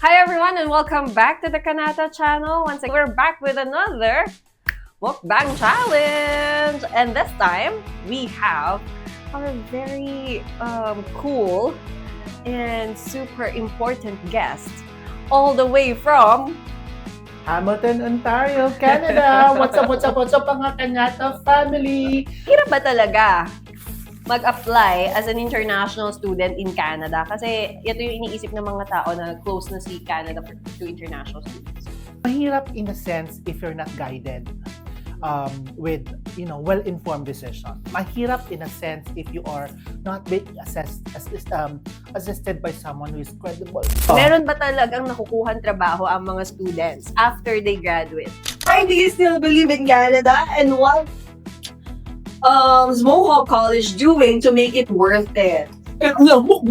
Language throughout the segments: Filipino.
Hi everyone and welcome back to the Kanata channel. Once again, we're back with another mukbang challenge. And this time, we have our very cool and super important guest all the way from Hamilton, Ontario, Canada. What's up, mga Kanata family? hirap ba talaga mag-apply as an international student in Canada? Kasi ito yung iniisip ng mga tao na close na si Canada to international students. Mahirap in a sense if you're not guided with well-informed decision. Mahirap in a sense if you are not being assisted by someone who is credible. Meron ba talagang nakukuhan trabaho ang mga students after they graduate? Why do you still believe in Canada? And what is Mohawk College doing to make it worth it? Alam mo,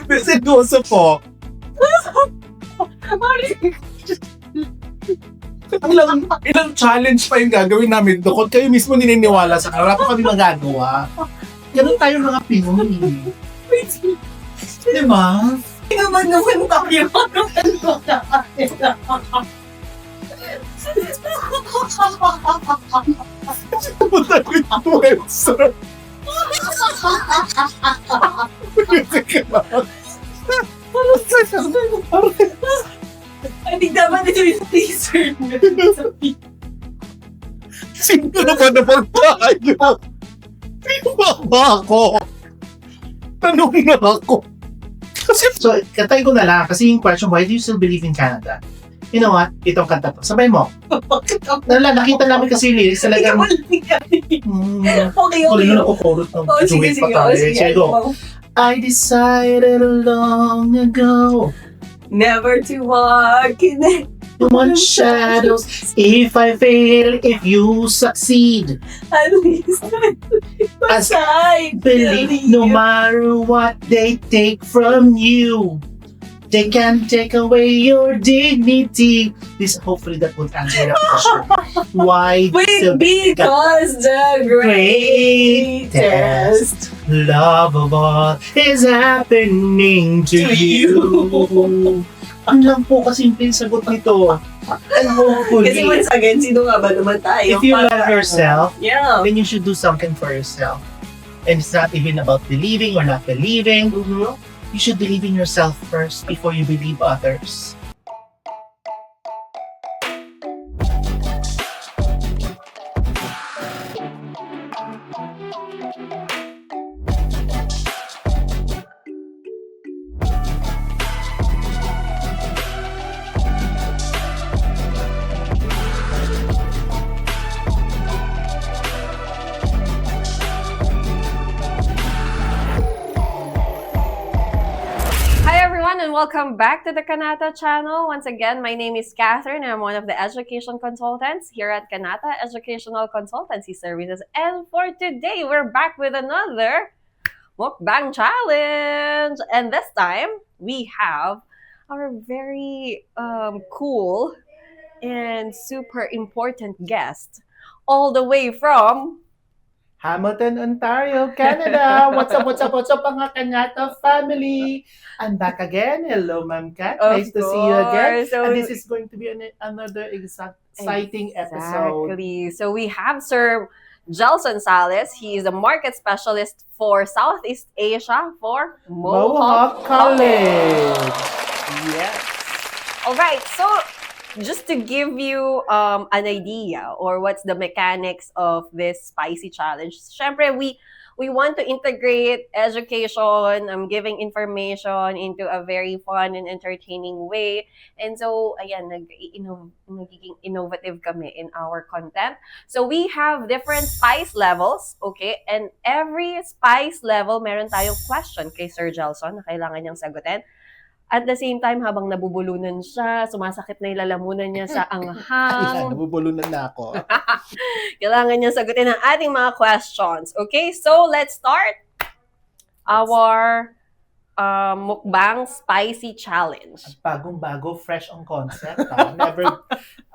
seryoso po. Ilang challenge pa yung gagawin namin doon. Kayo mismo nininiwala sa kanila pa kami magagawa. Ganun tayo mga Pinoy. Di ba? Hindi naman tayo. Punta ko yung website. Hindi naman ito yung teaser. Sino naman tayo? Sino ba ako? Tanong na ako. So, katay ko na lang kasi yung question, why do you still believe in Canada? You know what? Itong kanta to. Sabay mo. Nakita namin kasi lyrics talagang Okay. tuloy na nakukulot ng duet pa tayo. Sige, go. I decided long ago Never to walk in it. to want shadows. If I fail, if you succeed, At least As I believe no matter what they take from you, they can take away your dignity. This hopefully that would answer the question. Why Wait, because the greatest love of all is happening to you? Ang lang po kasimple sagot nito. And hopefully, Kasi once again, sino nga ba naman tayo? if you love yourself, Yeah. then you should do something for yourself. And it's not even about believing or not believing. Mhm. You should believe in yourself first before you believe others. Hi everyone and welcome back to the Kanata channel. Once again, my name is Catherine and I'm one of the education consultants here at Kanata Educational Consultancy Services. And for today, we're back with another mukbang challenge. And this time, we have our very cool and super important guest all the way from Hamilton, Ontario, Canada. What's up, mga Kanata family? I'm back again. Hello, Ma'am Kat. Nice to see you again. So, And this is going to be another exciting episode. Exactly. So we have Sir Gelson Salas. He is a market specialist for Southeast Asia for Mohawk College. Yes. All right. So just to give you an idea or what's the mechanics of this spicy challenge, syempre we want to integrate education, giving information into a very fun and entertaining way. And so, ayan, nagiging innovative kami in our content. So we have different spice levels, okay? And every spice level, meron tayong question kay Sir Gelson na kailangan niyang sagutin. At the same time, habang nabubulunan siya, sumasakit na yung lalamunan niya sa Ayan, anghang. nabubulunan na ako. Kailangan niya sagutin ang ating mga questions. Okay, so let's start our mukbang spicy challenge. Bagong-bago, fresh ang concept. Never,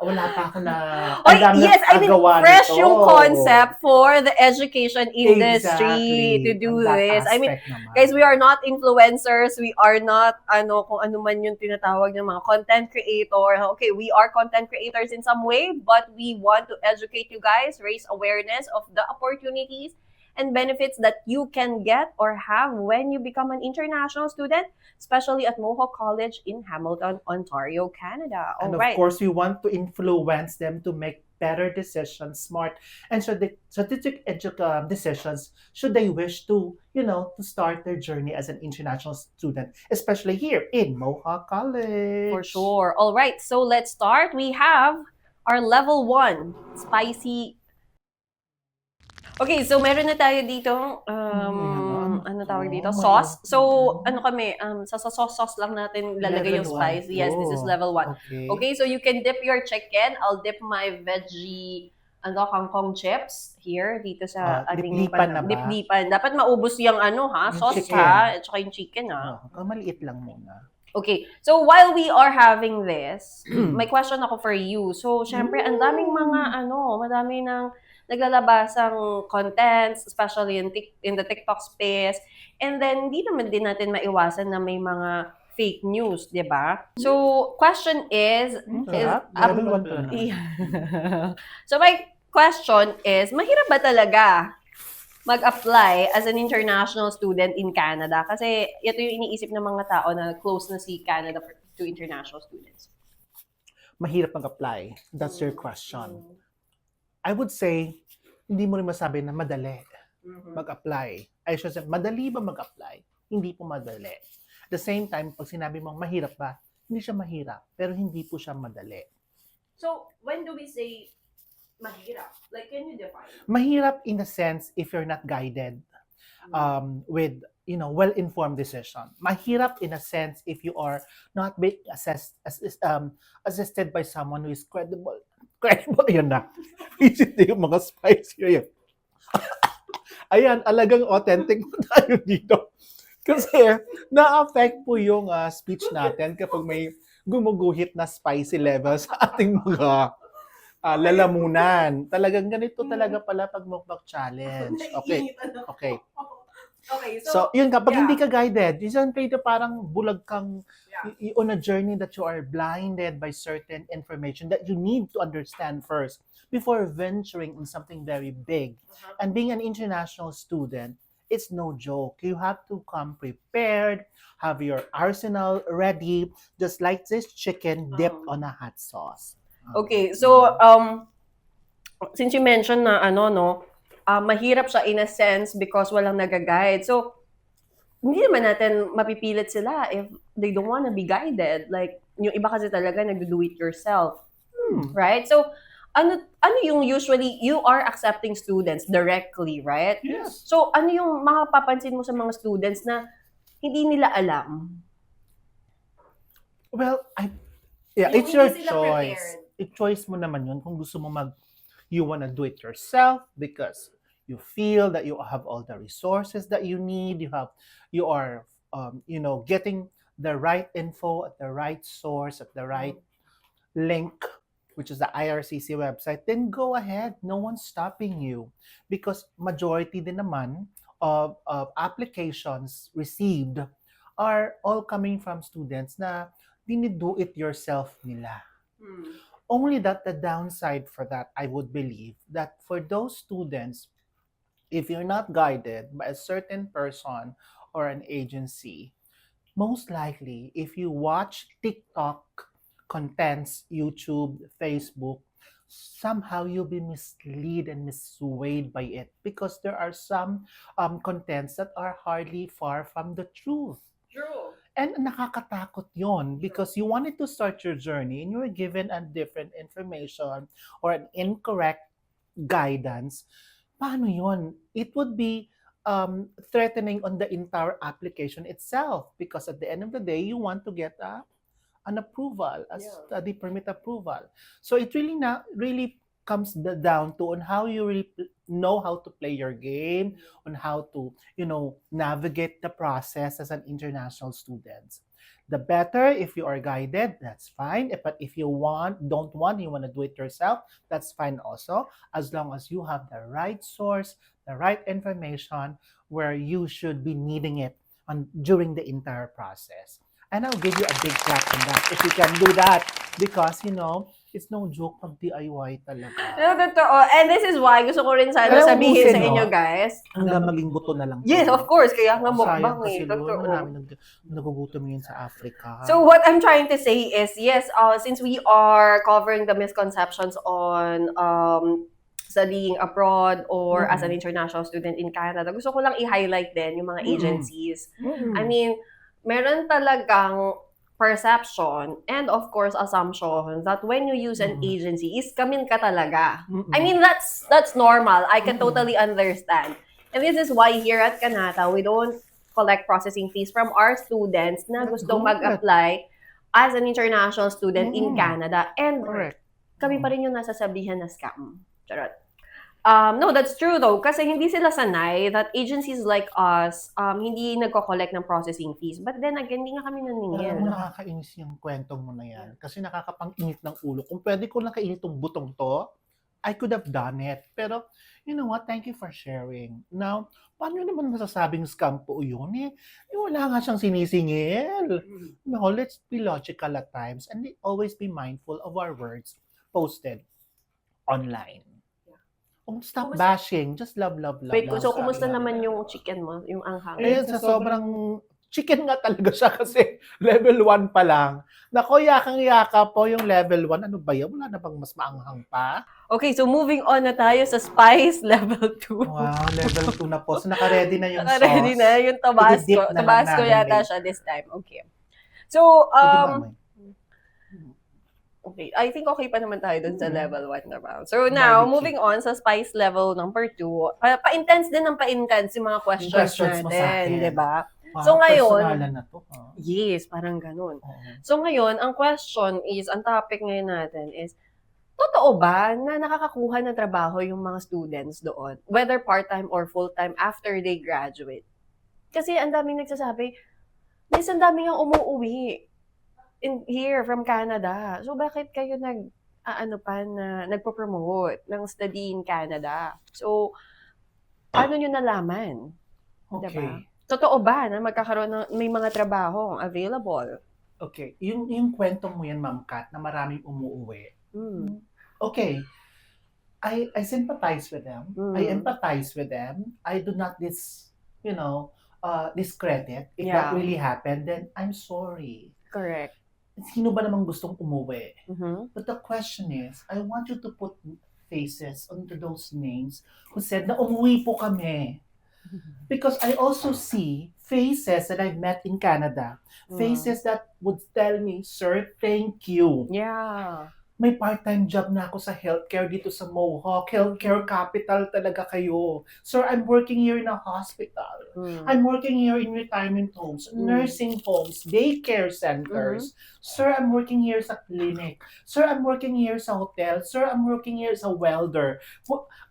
wala pa ako na, Oy, ang dami yes, I mean, nagawa fresh nito. yung concept for the education industry Exactly. to do On that this. I mean, aspect naman. guys, we are not influencers. We are not, kung ano man yung tinatawag ng mga content creator. Okay, we are content creators in some way, but we want to educate you guys, raise awareness of the opportunities and benefits that you can get or have when you become an international student, especially at Mohawk College in Hamilton, Ontario, Canada. And All of right. course, we want to influence them to make better decisions, smart and strategic decisions should they wish to, to start their journey as an international student, especially here in Mohawk College. For sure. All right, so let's start. We have our level 1, spicy. Okay, so meron na tayo dito, ano tawag dito? Sauce. So, ano kami, sa sauce lang natin lalagay yung Level spice. one. Yes, this is level 1. Okay. Okay, so you can dip your chicken. I'll dip my veggie, kangkong chips here dito sa ating Dip-dipan na ba? Dip-dipan. Dapat maubos yung Yung sauce chicken. at saka yung chicken Maliit lang muna. Okay, so while we are having this, may question ako for you. So, syempre, ang daming mga, madami ng naglalabasang contents, especially in the TikTok space. And then, hindi naman din natin maiwasan na may mga fake news, di ba? So, question is Level 1 to na. So, my question is, mahirap ba talaga mag-apply as an international student in Canada? Kasi ito yung iniisip ng mga tao na close na si Canada to international students. Mahirap mag-apply. That's your question. I would say, hindi mo rin masabi na madali mag-apply. I should say, madali ba mag-apply? Hindi po madali. At the same time, pag sinabi mong mahirap ba, hindi siya mahirap, pero hindi po siya madali. So, when do we say mahirap? Like, can you define? Mahirap in the sense if you're not guided with well-informed decision. Mahirap in a sense if you are not being assisted by someone who is credible. Yun na. Visit yung mga spice yun. Ayan, alagang authentic po tayo dito. Kasi na-affect po yung speech natin kapag may gumuguhit na spicy level sa ating mga lalamunan. Talagang ganito talaga pala pag mukbang challenge. Okay. Okay, So, yun kapag hindi ka guided, isang play parang bulag kang on a journey that you are blinded by certain information that you need to understand first before venturing in something very big. And being an international student, it's no joke. You have to come prepared, have your arsenal ready, just like this chicken dipped on a hot sauce. Okay, so since you mentioned na mahirap siya in a sense because walang nag-guide. So, hindi naman natin mapipilit sila if they don't want to be guided. Like, yung iba kasi talaga nag-do it yourself. Right? So, ano yung usually, you are accepting students directly, right? Yes. So, ano yung makapapansin mo sa mga students na hindi nila alam? Well, Yung it's your hindi sila choice. prepared. Choice mo naman yun kung gusto mo you wanna do it yourself because you feel that you have all the resources that you need. You are getting the right info at the right source at the right link, which is the IRCC website. Then go ahead. No one's stopping you because majority din naman of applications received are all coming from students na do it yourself nila. Only that the downside for that, I would believe, that for those students, if you're not guided by a certain person or an agency, most likely, if you watch TikTok contents, YouTube, Facebook, somehow you'll be misled and miswayed by it because there are some contents that are hardly far from the truth. True. And nakakatakot yon because you wanted to start your journey and you were given a different information or an incorrect guidance. Paano yon? It would be threatening on the entire application itself because at the end of the day, you want to get an approval, a study permit approval. So it really comes down to on how you really know how to play your game, on how to, navigate the process as an international student. The better if you are guided, that's fine. But if you don't want, you want to do it yourself, that's fine also. As long as you have the right source, the right information where you should be needing it during the entire process. And I'll give you a big clap on that if you can do that. Because, it's no joke pag DIY talaga. No, totoo. And this is why gusto ko rin sana Kaya sabihin ubusin, sa no? inyo, guys. Hanggang maging buto na lang. Yes, of course. Kaya nga Sayang mukbang kasi eh. Lord, Totoo. marami nagugutom yun sa Africa. So what I'm trying to say is, yes, since we are covering the misconceptions on studying abroad or as an international student in Canada, gusto ko lang i-highlight din yung mga agencies. I mean, meron talagang perception and of course assumption that when you use an agency is kamin ka talaga. I mean, that's normal. I can totally understand. And this is why here at Kanata, we don't collect processing fees from our students na gustong mag-apply as an international student in Canada. And Correct. kami pa rin yung nasasabihan na scam. Charot. No, that's true though. Kasi hindi sila sanay that agencies like us, hindi nagko-collect ng processing fees. But then again, hindi nga kami Alam mo, naningil. nakakainis yung kwento mo na yan. Kasi nakakapang-init ng ulo. Kung pwede ko lang kainit tong butong to, I could have done it. Pero, you know what? Thank you for sharing. Now, paano naman masasabing scam po yun eh? Wala nga siyang sinisingil. No, let's be logical at times and always be mindful of our words posted online. Stop bashing. Just love. Wait, love, so love, kumusta love, naman love. yung chicken mo? Yung anghang? Eh, sa sobrang chicken nga talaga siya kasi level 1 pa lang. Nako, yakang-yaka po yung level 1. Ano ba yan? Wala na bang mas maanghang pa? Okay, so moving on na tayo sa spice level 2. Wow, level 2 na po. So, naka-ready na yung sauce. Naka-ready na yung Tabasco. I-dip na lang Tabasco namin, yata babe. siya this time. Okay. So, Pwede ba, Amoy? okay. I think okay pa naman tayo dun sa level 1 na ba. So now, Barbecue. moving on sa spice level number 2, pa-intense din ng pa-intense yung mga questions mo sa akin. natin, di ba? Wow, So, ngayon- personalan na to. Ha? Yes, parang ganun. Oo. So ngayon, ang question is, ang topic ngayon natin is, totoo ba na nakakakuha ng trabaho yung mga students doon? Whether part-time or full-time after they graduate? Kasi ang daming nagsasabi, minsan daming ang umuuwi here from Canada. So bakit kayo nagpo-promote ng study in Canada? So, paano nyo nalaman? Okay. Diba? Totoo ba na may mga trabaho available? Okay. Yung kwento mo yan, Ma'am Kat, na maraming umuuwi. Okay. I sympathize with them. I empathize with them. I do not discredit. If Yeah. that really happened, then I'm sorry. Correct. Sino ba namang gustong umuwi? Mhm. But the question is, I want you to put faces onto those names who said na umuwi po kami. Because I also see faces that I've met in Canada. Faces that would tell me, sir, thank you. Yeah. May part-time job na ako sa healthcare dito sa Mohawk. Healthcare capital talaga kayo. Sir, I'm working here in a hospital. I'm working here in retirement homes, nursing homes, daycare centers. Sir, I'm working here sa clinic. Sir, I'm working here sa hotel. Sir, I'm working here sa welder.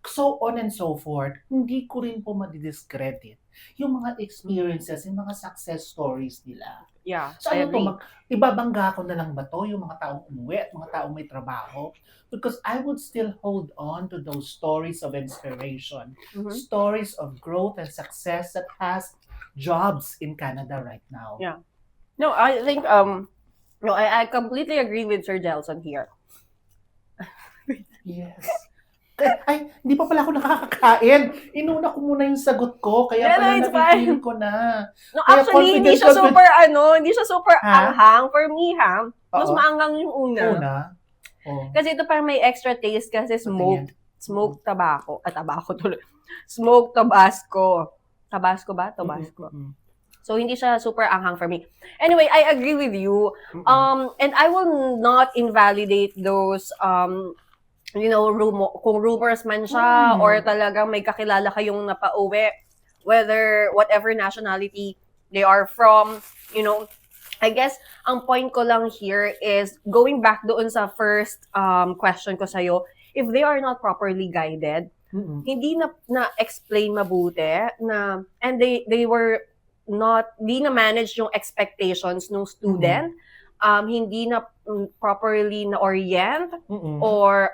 So on and so forth. Hindi ko rin po madidiscredit yung mga experiences, yung mga success stories nila. Yeah. So I ano to, agree. ibabangga ko na lang ba to yung mga taong umuwi at mga taong may trabaho? Because I would still hold on to those stories of inspiration, stories of growth and success that has jobs in Canada right now. Yeah. No, I think I completely agree with Sir Gelson here. Yes. Ay, hindi pa pala ako nakakakain. Inuna ko muna yung sagot ko, kaya Yeah, no, pala it's napipili ko na. No, Kaya actually, hindi siya super Ha? anghang. For me, mas Oo. maanghang yung una. Una. Oh. Kasi ito parang may extra taste kasi Patingin. smoked tobacco. Tabako tuloy. Smoked Tabasco. Tabasco ba? Tabasco. Mhm. So, hindi siya super anghang for me. Anyway, I agree with you. And I will not invalidate those, kung rumors man siya or talagang may kakilala kayong napauwi, whatever nationality they are from, I guess, ang point ko lang here is, going back doon sa first question ko sa'yo, if they are not properly guided, hindi na explain mabuti na, and they were not, hindi na manage yung expectations ng student, hindi na properly na orient, or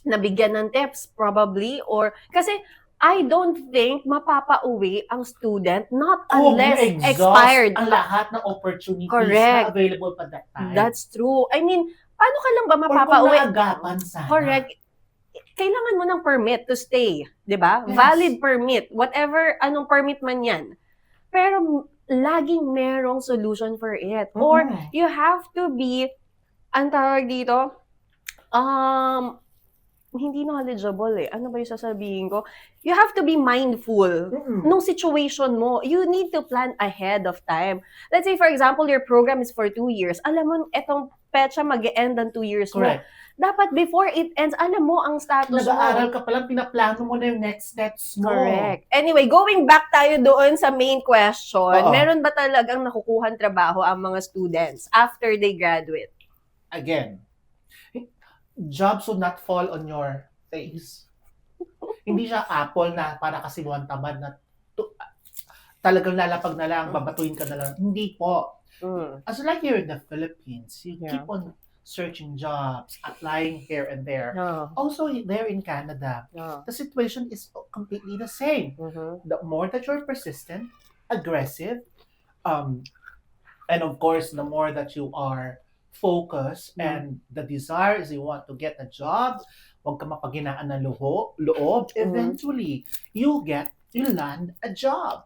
nabigyan ng tips probably, or kasi I don't think mapapauwi ang student not unless expired ang lahat ng opportunities Correct. na available pa that time. That's true. I mean, paano ka lang ba Or kung mapapauwi? naagapan sana. Correct. Kailangan mo ng permit to stay, 'di ba? Yes. Valid permit, whatever anong permit man 'yan. Pero laging merong solution for it. Or you have to be, ang tawag dito, hindi knowledgeable eh. Ano ba yung sasabihin ko? You have to be mindful nung situation mo. You need to plan ahead of time. Let's say, for example, your program is for 2 years. Alam mo, etong petsa mag-e-end ng 2 years mo. Correct. Dapat before it ends, alam mo ang status Nag-aaral mo. ka palang, pinaplano mo na yung next steps mo. Correct. Anyway, going back tayo doon sa main question, Oo. meron ba talagang nakukuhan trabaho ang mga students after they graduate? Again, jobs will not fall on your face. Hindi siya apple na para kasiluan tamad na talagang lalapag na lang, babatuin ka na lang. Hindi po. As like here in the Philippines, you keep on searching jobs, applying here and there. Also, there in Canada, the situation is completely the same. The more that you're persistent, aggressive, and of course, the more that you are focused and the desire is you want to get a job, huwag ka mapaghinaan ng loob, eventually, you land a job.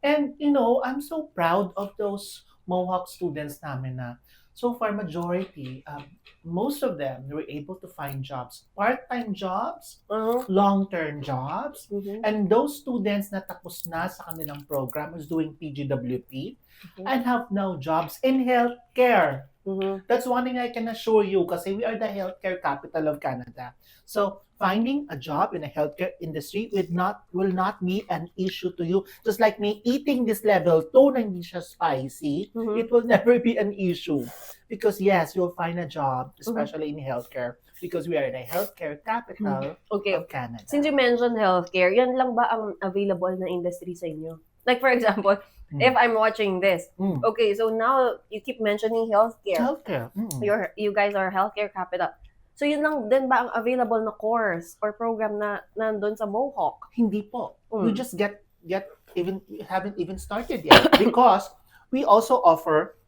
And, you know, I'm so proud of those Mohawk students namin na so far, majority, most of them, they were able to find jobs, part-time jobs, long-term jobs, and those students na tapos na sa kanilang program is doing PGWP and have now jobs in healthcare. That's one thing I can assure you kasi we are the healthcare capital of Canada. So, finding a job in the healthcare industry will not be an issue to you. Just like me eating this level 2 na hindi siya spicy, it will never be an issue. Because yes, you'll find a job, especially in healthcare, because we are the healthcare capital of Canada. Since you mentioned healthcare, yan lang ba ang available na industry sa inyo? Like for example, if I'm watching this, okay, so now you keep mentioning healthcare. Healthcare. You guys are healthcare capital. So yun lang din ba ang available na course or program na nandun sa Mohawk? Hindi po. We just haven't even started yet because we also offer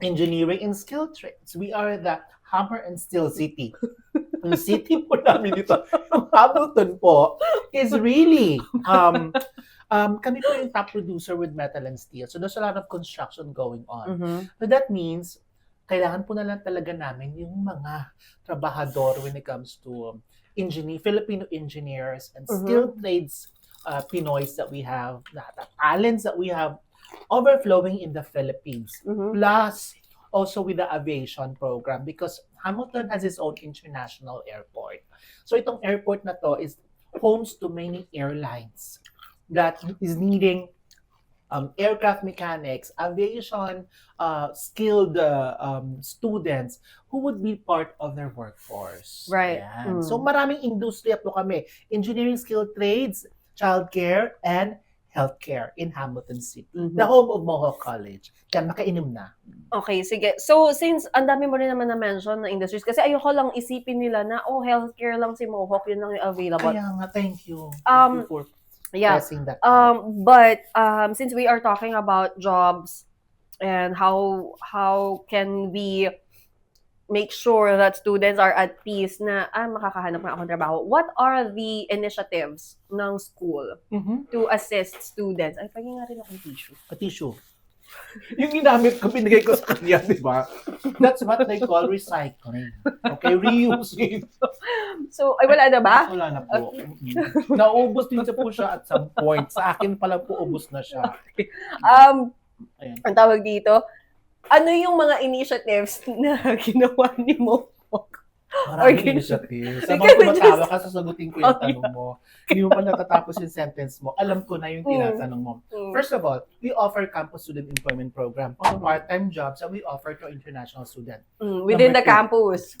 engineering and skill trades. We are the hammer and steel city. Yung city po namin dito, yung Hamilton po, is really, kami po yung top producer with metal and steel. So there's a lot of construction going on. So that means, kailangan po na lang talaga namin yung mga trabahador when it comes to Filipino engineers and skilled trades Pinoys that we have, the talents that we have overflowing in the Philippines. Plus, also with the aviation program because Hamilton has its own international airport. So itong airport na to is homes to many airlines that is needing aircraft mechanics, aviation skilled students who would be part of their workforce. Right. Yan. So maraming industriya po kami. Engineering skilled trades, childcare, and healthcare in Hamilton City. The home of Mohawk College. Yan, makainom na. Okay, sige. So, since ang dami mo rin naman na-mention na industries, kasi ayoko lang isipin nila na, healthcare lang si Mohawk, yun lang yung available. Kaya nga, thank you. Thank you for pressing that. But since we are talking about jobs and how can we make sure that students are at peace na makakahanap na akong trabaho, what are the initiatives ng school to assist students? Ay, pagin nga rin akong tissue. A tissue. Yung ginamit ko, binigay ko sa kanya, di ba? That's what they call recycling. Okay, reusing. So, ay wala na ba? Wala na po. Naubos din po siya at some point. Sa akin pala po, ubos na siya. Ayan. Ang tawag dito, ano yung mga initiatives na ginawa ni Mohawk? Maraming initiatives. Sabang tumatawa ka, sasagutin ko yung tanong mo. Hindi mo pa natatapos yung sentence mo. Alam ko na yung tinatanong mo. First of all, we offer campus student employment program. Part-time jobs that we offer to international students. Within the campus.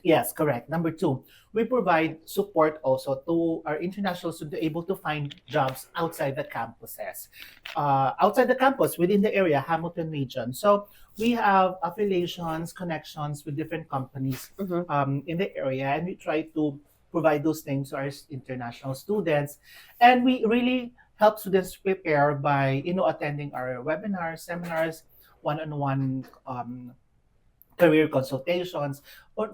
Yes, correct. Number two, we provide support also to our international students to be able to find jobs outside the campuses. Outside the campus, within the area, Hamilton region. So we have affiliations, connections with different companies Mhm. in the area, and we try to provide those things to our international students. And we really help students prepare by, attending our webinars, seminars, one-on-one career consultations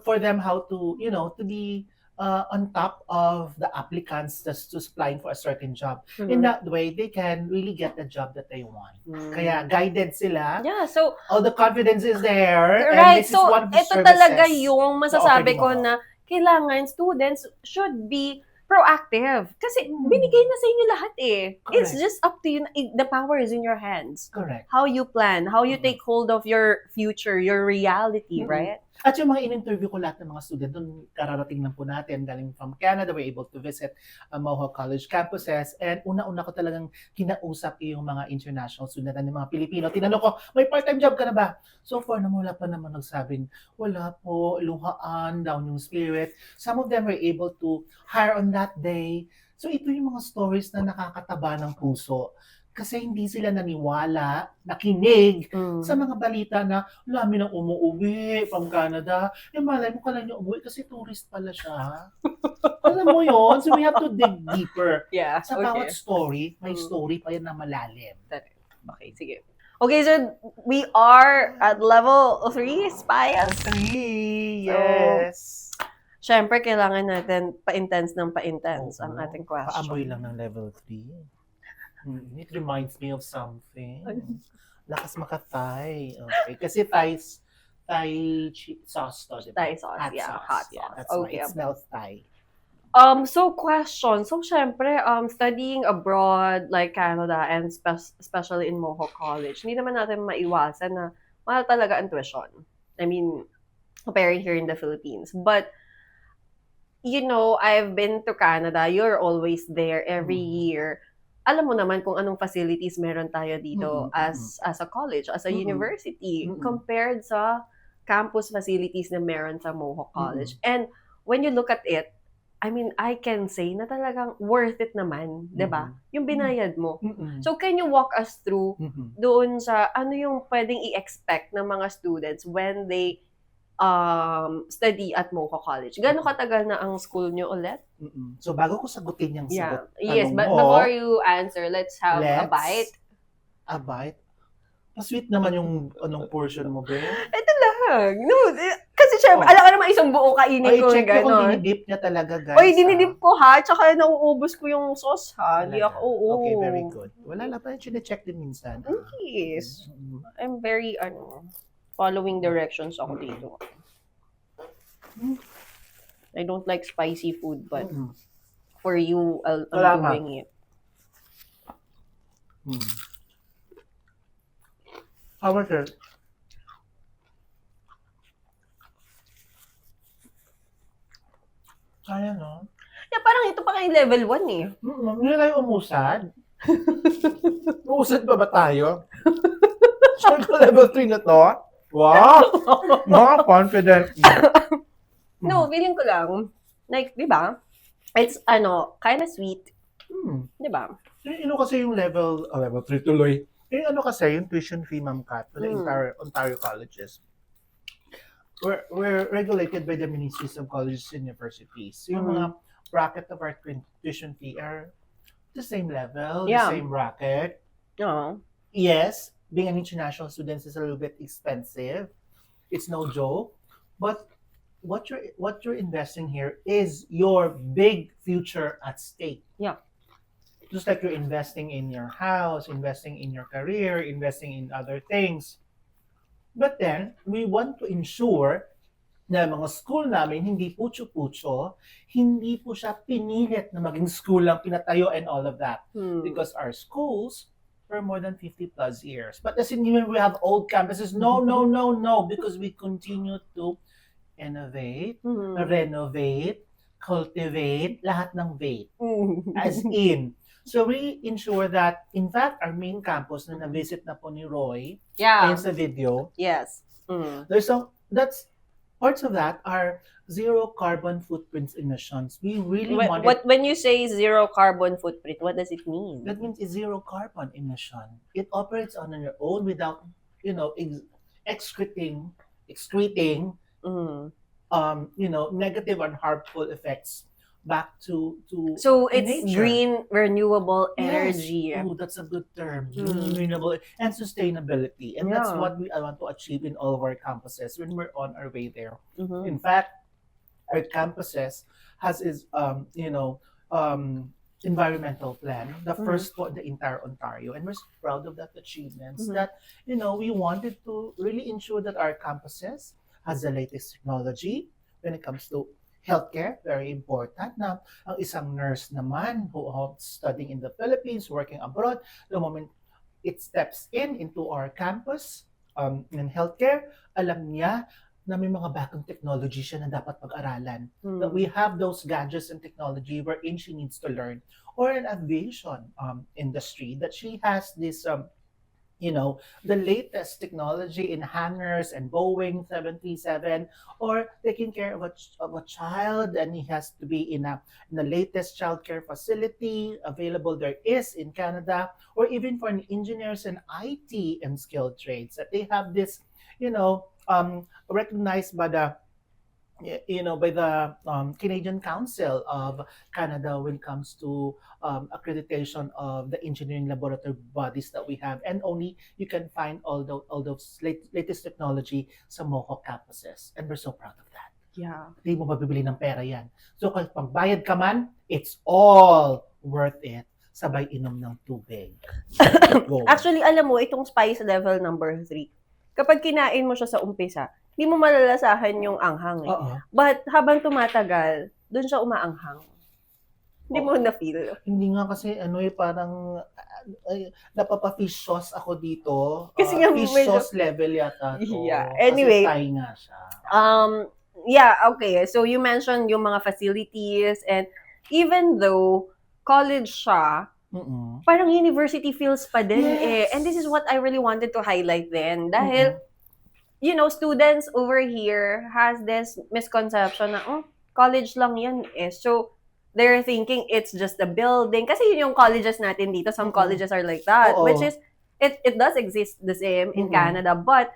for them how to to be on top of the applicants just applying for a certain job. In Mhm. that way they can really get the job that they want, Mm. kaya guided sila, Yeah, so all the confidence is there, and right. this is So, one of the ito talaga services yung na offer masasabi ni ko Moho. na kailangan students should be proactive. Kasi Hmm. binigay na sa inyo lahat eh. It's Correct. just up to you. The power is in your hands. Correct. How you plan, how you Mhm. take hold of your future, your reality, Mhm. right? At yung mga in-interview ko lahat ng mga student, doon kararating lang po natin, galing from Canada, we're able to visit Mohawk College campuses. And una-una ko talagang kinausap yung mga international student ng mga Pilipino. Tinanong ko, may part-time job ka na ba? So far, wala pa naman nagsabing, wala po, luhaan, down yung spirit. Some of them were able to hire on that day. So ito yung mga stories na nakakataba ng puso. Kasi hindi sila naniwala, nakinig sa mga balita na lami nang umuwi from Canada. Malay mo ka lang niya umuwi kasi tourist pala siya. Alam mo yon, so we have to dig deeper. Yeah, Sa bawat story, may Mm. story pa yan na malalim. Okay, sige. Okay, so we are at level 3, Spias. 3, So, yes. Siyempre, kailangan natin pa-intense ng pa-intense ang Oo. ating question. Paamoy lang ng level 3. It reminds me of something. Lakas makatay. Okay. Kasi Thai sauce to, diba? Thai sauce, Hot yeah, sauce. hot Yeah, sauce. that's why Okay. it smells Thai. So question. So, syempre, studying abroad, like Canada, and especially in Mohawk College, hindi naman natin maiwasan na mahal talaga ang tuition. I mean, comparing here in the Philippines. But, I've been to Canada. You're always there every year. Alam mo naman kung anong facilities meron tayo dito as a college, as a university, compared sa campus facilities na meron sa Mohawk College. And when you look at it, I mean, I can say na talagang worth it naman, 'di ba? Yung binayad mo. So can you walk us through doon sa ano yung pwedeng i-expect ng mga students when they study at Mohawk College? Gaano katagal na ang school nyo ulit? So bago ko sagutin yung sagot, Yes, tanong but mo, before you answer, let's have a bite. A bite? Pa-sweet naman yung anong portion mo, be? Ito lang. No, kasi syempre, alam ka naman isang buo kainin Ay, ko. check ko kung Gano'n. dinidip niya talaga, guys. Oy, dinidip ko ha, tsaka nauubos ko yung sauce ha. Di ako, oo. Okay, very good. Wala lang pa yung check din minsan. Yes. I'm very, following directions ako dito. I don't like spicy food, but for you, I'm doing it. How was it? Kaya, no? Yeah, parang ito pa kayo level 1 eh. Hindi na tayo umusad. Umusad pa ba tayo? Sure ko level 3 na to? Wow! Mga confident. No, feeling ko lang, like, di ba? It's, kind of sweet. Di ba? Kasi yung level 3 tuloy. Kasi yung tuition fee, Ma'am Kat, for the entire Ontario colleges. We're regulated by the Ministries of Colleges and Universities. So yung mga bracket of our tuition fee are the same level, the same bracket. Yes, being an international student is a little bit expensive. It's no joke. But what you're investing here is your big future at stake. Yeah. Just like you're investing in your house, investing in your career, investing in other things. But then, we want to ensure na mga school namin hindi pucho-pucho, hindi po siya pinilit na maging school lang pinatayo and all of that. Because our schools for more than 50 plus years. But as in, we have old campuses. No, because we continue to innovate, renovate, cultivate, lahat ng vate. As in. So we ensure that, in fact, our main campus na na-visit na po ni Roy, ayun sa video, Yes. that's Parts of that are zero carbon footprints emissions. We really wanted When you say zero carbon footprint, what does it mean? that means it's zero carbon emission. It operates on your own without, excreting, Mhm. negative and harmful effects back to So it's nature. green renewable Yes. energy. Oh, that's a good term. Mm. Renewable and sustainability. And that's Yeah. what I want to achieve in all of our campuses when we're on our way there. Mhm. In fact, our campuses has its environmental plan, the Mhm. first one in the entire Ontario, and we're so proud of that achievements. Mhm. That we wanted to really ensure that our campuses has the latest technology when it comes to healthcare, very important. Now, ang isang nurse naman who studying in the Philippines, working abroad, the moment it steps into our campus in healthcare, alam niya na may mga bagong technology siya na dapat pag-aralan. That we have those gadgets and technology wherein she needs to learn. Or an aviation industry that she has this the latest technology in hangars and Boeing 737, or taking care of a child, and he has to be in the latest childcare facility available there is in Canada, or even for engineers and IT and skilled trades, that they have this, recognized by the Canadian Council of Canada when it comes to accreditation of the engineering laboratory bodies that we have, and only you can find all those latest technology sa Mohawk campuses, and we're so proud of that. Yeah. Hindi mo mabibili ng pera yan. So kahit pagbayad ka man, it's all worth it. Sabay inom ng tubig. Go. Actually, alam mo, itong spice level number 3, kapag kinain mo siya sa umpisa, hindi mo malalasahan yung anghang eh. Oo. But habang tumatagal, doon siya umaanghang. Hindi mo na-feel. Hindi nga kasi parang napapa-fish sauce ako dito. Kasi nga fish medyo- sauce level yata to. Yeah. Anyway. Kasi Thai nga siya. Yeah, okay. So you mentioned yung mga facilities, and even though college siya, Mm-mm. parang university feels pa din eh. Yes. And this is what I really wanted to highlight then. Dahil, students over here has this misconception na, college lang yan eh. So, they're thinking it's just a building. Kasi yun yung colleges natin dito. Some Mhm. colleges are like that. Oo. Which is, it does exist the same in Mhm. Canada. But,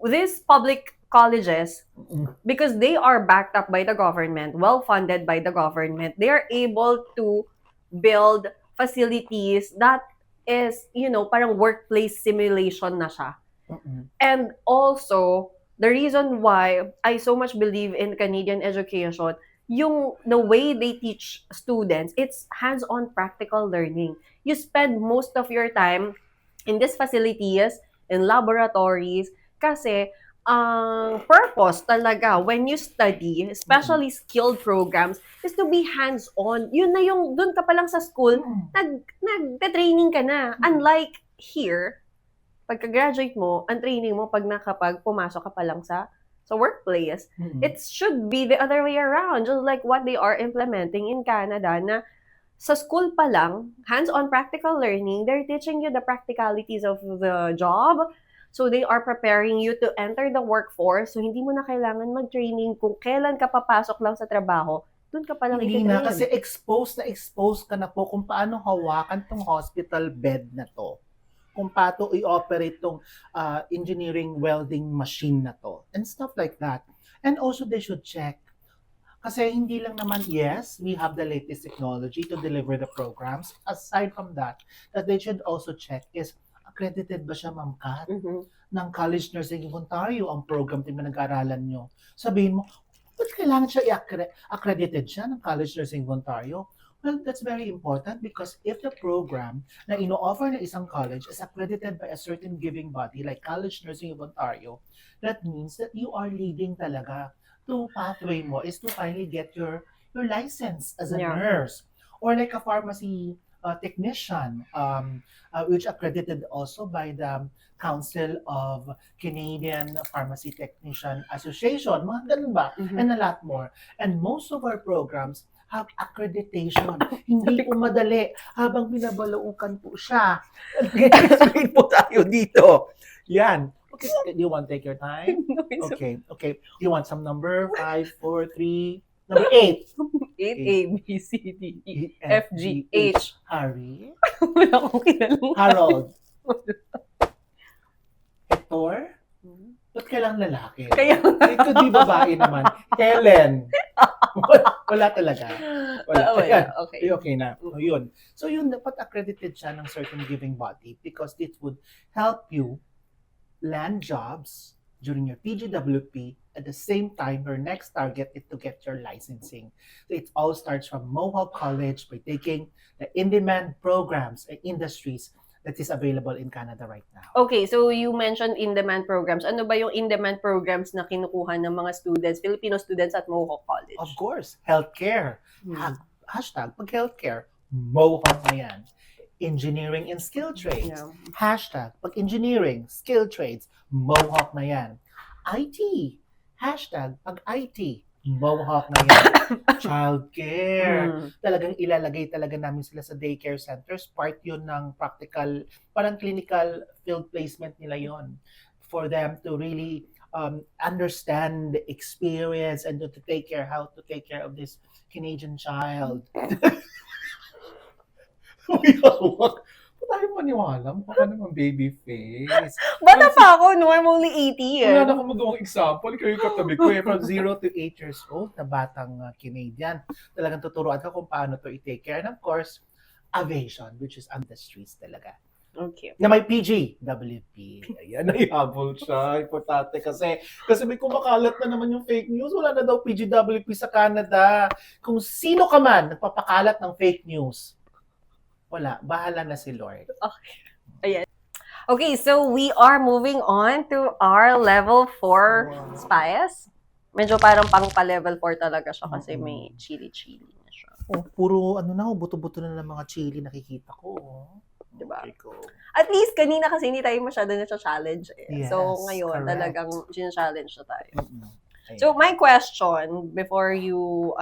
these public colleges, Mm-mm. because they are backed up by the government, well-funded by the government, they are able to build facilities that is, parang workplace simulation na siya. Mm-mm. And also, the reason why I so much believe in Canadian education, the way they teach students, it's hands-on practical learning. You spend most of your time in these facilities, in laboratories, kasi ang purpose talaga when you study, especially skilled programs, is to be hands-on. Yun na yung, dun ka pa lang sa school, nag-training ka na. Unlike here, pagka-graduate mo, ang training mo pag pumasok ka pa lang sa workplace. Mm-mm. It should be the other way around, just like what they are implementing in Canada, na sa school pa lang, hands-on practical learning, they're teaching you the practicalities of the job. So they are preparing you to enter the workforce. So hindi mo na kailangan mag-training kung kailan ka papasok lang sa trabaho. Doon ka pa lang Hindi na, ititrain. kasi exposed ka na po kung paano hawakan tong hospital bed na to. Kung paano i-operate tong engineering welding machine na to. And stuff like that. And also they should check. Kasi hindi lang naman, yes, we have the latest technology to deliver the programs. Aside from that they should also check is, accredited ba siya, Ma'am Kat, Mhm. ng College Nursing in Ontario, ang program din na nag-aaralan nyo. Sabihin mo, ba't kailangan siya accredited siya ng College Nursing in Ontario? Well, that's very important because if the program na ino-offer ng isang college is accredited by a certain giving body like College Nursing of Ontario, that means that you are leading talaga to pathway mo is to finally get your license as a Yeah. nurse. Or like a pharmacy technician, which accredited also by the Council of Canadian Pharmacy Technician Association. Mga ganun ba? Mhm. And a lot more. And most of our programs have accreditation. Hindi po madali. Habang binabalaukan po siya. Explain po tayo dito. Yan. Okay, do you want to take your time? No, it's Okay. You want some number? 5, 4, 3, number 8. 8, A, B, C, D, E, F, G, H. Harry? Wala akong kilalang. Harold? Hector? Ba't kailang lalaki? Kaya, It could be babae naman. Helen? Wala talaga. Wala. Ayan. okay. Okay na. So, yun. So, yun, dapat accredited siya ng certain giving body because it would help you land jobs during your PGWP. At the same time, your next target is to get your licensing. So, it all starts from Mohawk College by taking the in-demand programs and industries that is available in Canada right now. Okay, so you mentioned in-demand programs. Ano ba yung in-demand programs na kinukuha ng mga students, Filipino students at Mohawk College? Of course, healthcare. Hmm. Hashtag, pag healthcare, Mohawk na yan. Engineering and skill trades. Yeah. Hashtag, pag engineering, skill trades, Mohawk na yan. IT. Hashtag, pag IT, Mohawk na yan. Childcare. Hmm. Talagang ilalagay talaga namin sila sa daycare centers. Part yun ng practical, parang clinical field placement nila yon for them to really understand the experience and to take care, how to take care of this Canadian child. Uy, hawak. Ba't tayo maniwala? Mukha ka naman baby face. Bata pa ako, no? I'm only 80 Wala eh. na akong magawang example. Ikaw yung katabi ko eh. From 0 to 8 years old na batang Canadian. Talagang tuturuan ka kung paano to i-take care. And of course, aviation, which is on the streets talaga. Okay. Na may PGWP. Ayan, naihabol siya. Importante kasi may kumakalat na naman yung fake news. Wala na daw PGWP sa Canada. Kung sino ka man nagpapakalat ng fake news, wala. Bahala na si Lord. Okay, so we are moving on to our level 4 spice. Medyo parang pang pa-level 4 talaga siya kasi may chili-chili na siya. Oh, puro buto-buto na ng mga chili nakikita ko. Diba? Okay, go. At least, kanina kasi hindi tayo masyado na-challenge eh. Yes, So, ngayon, correct. talagang challenge na tayo. Mm-mm. Ayun. So, my question, before you,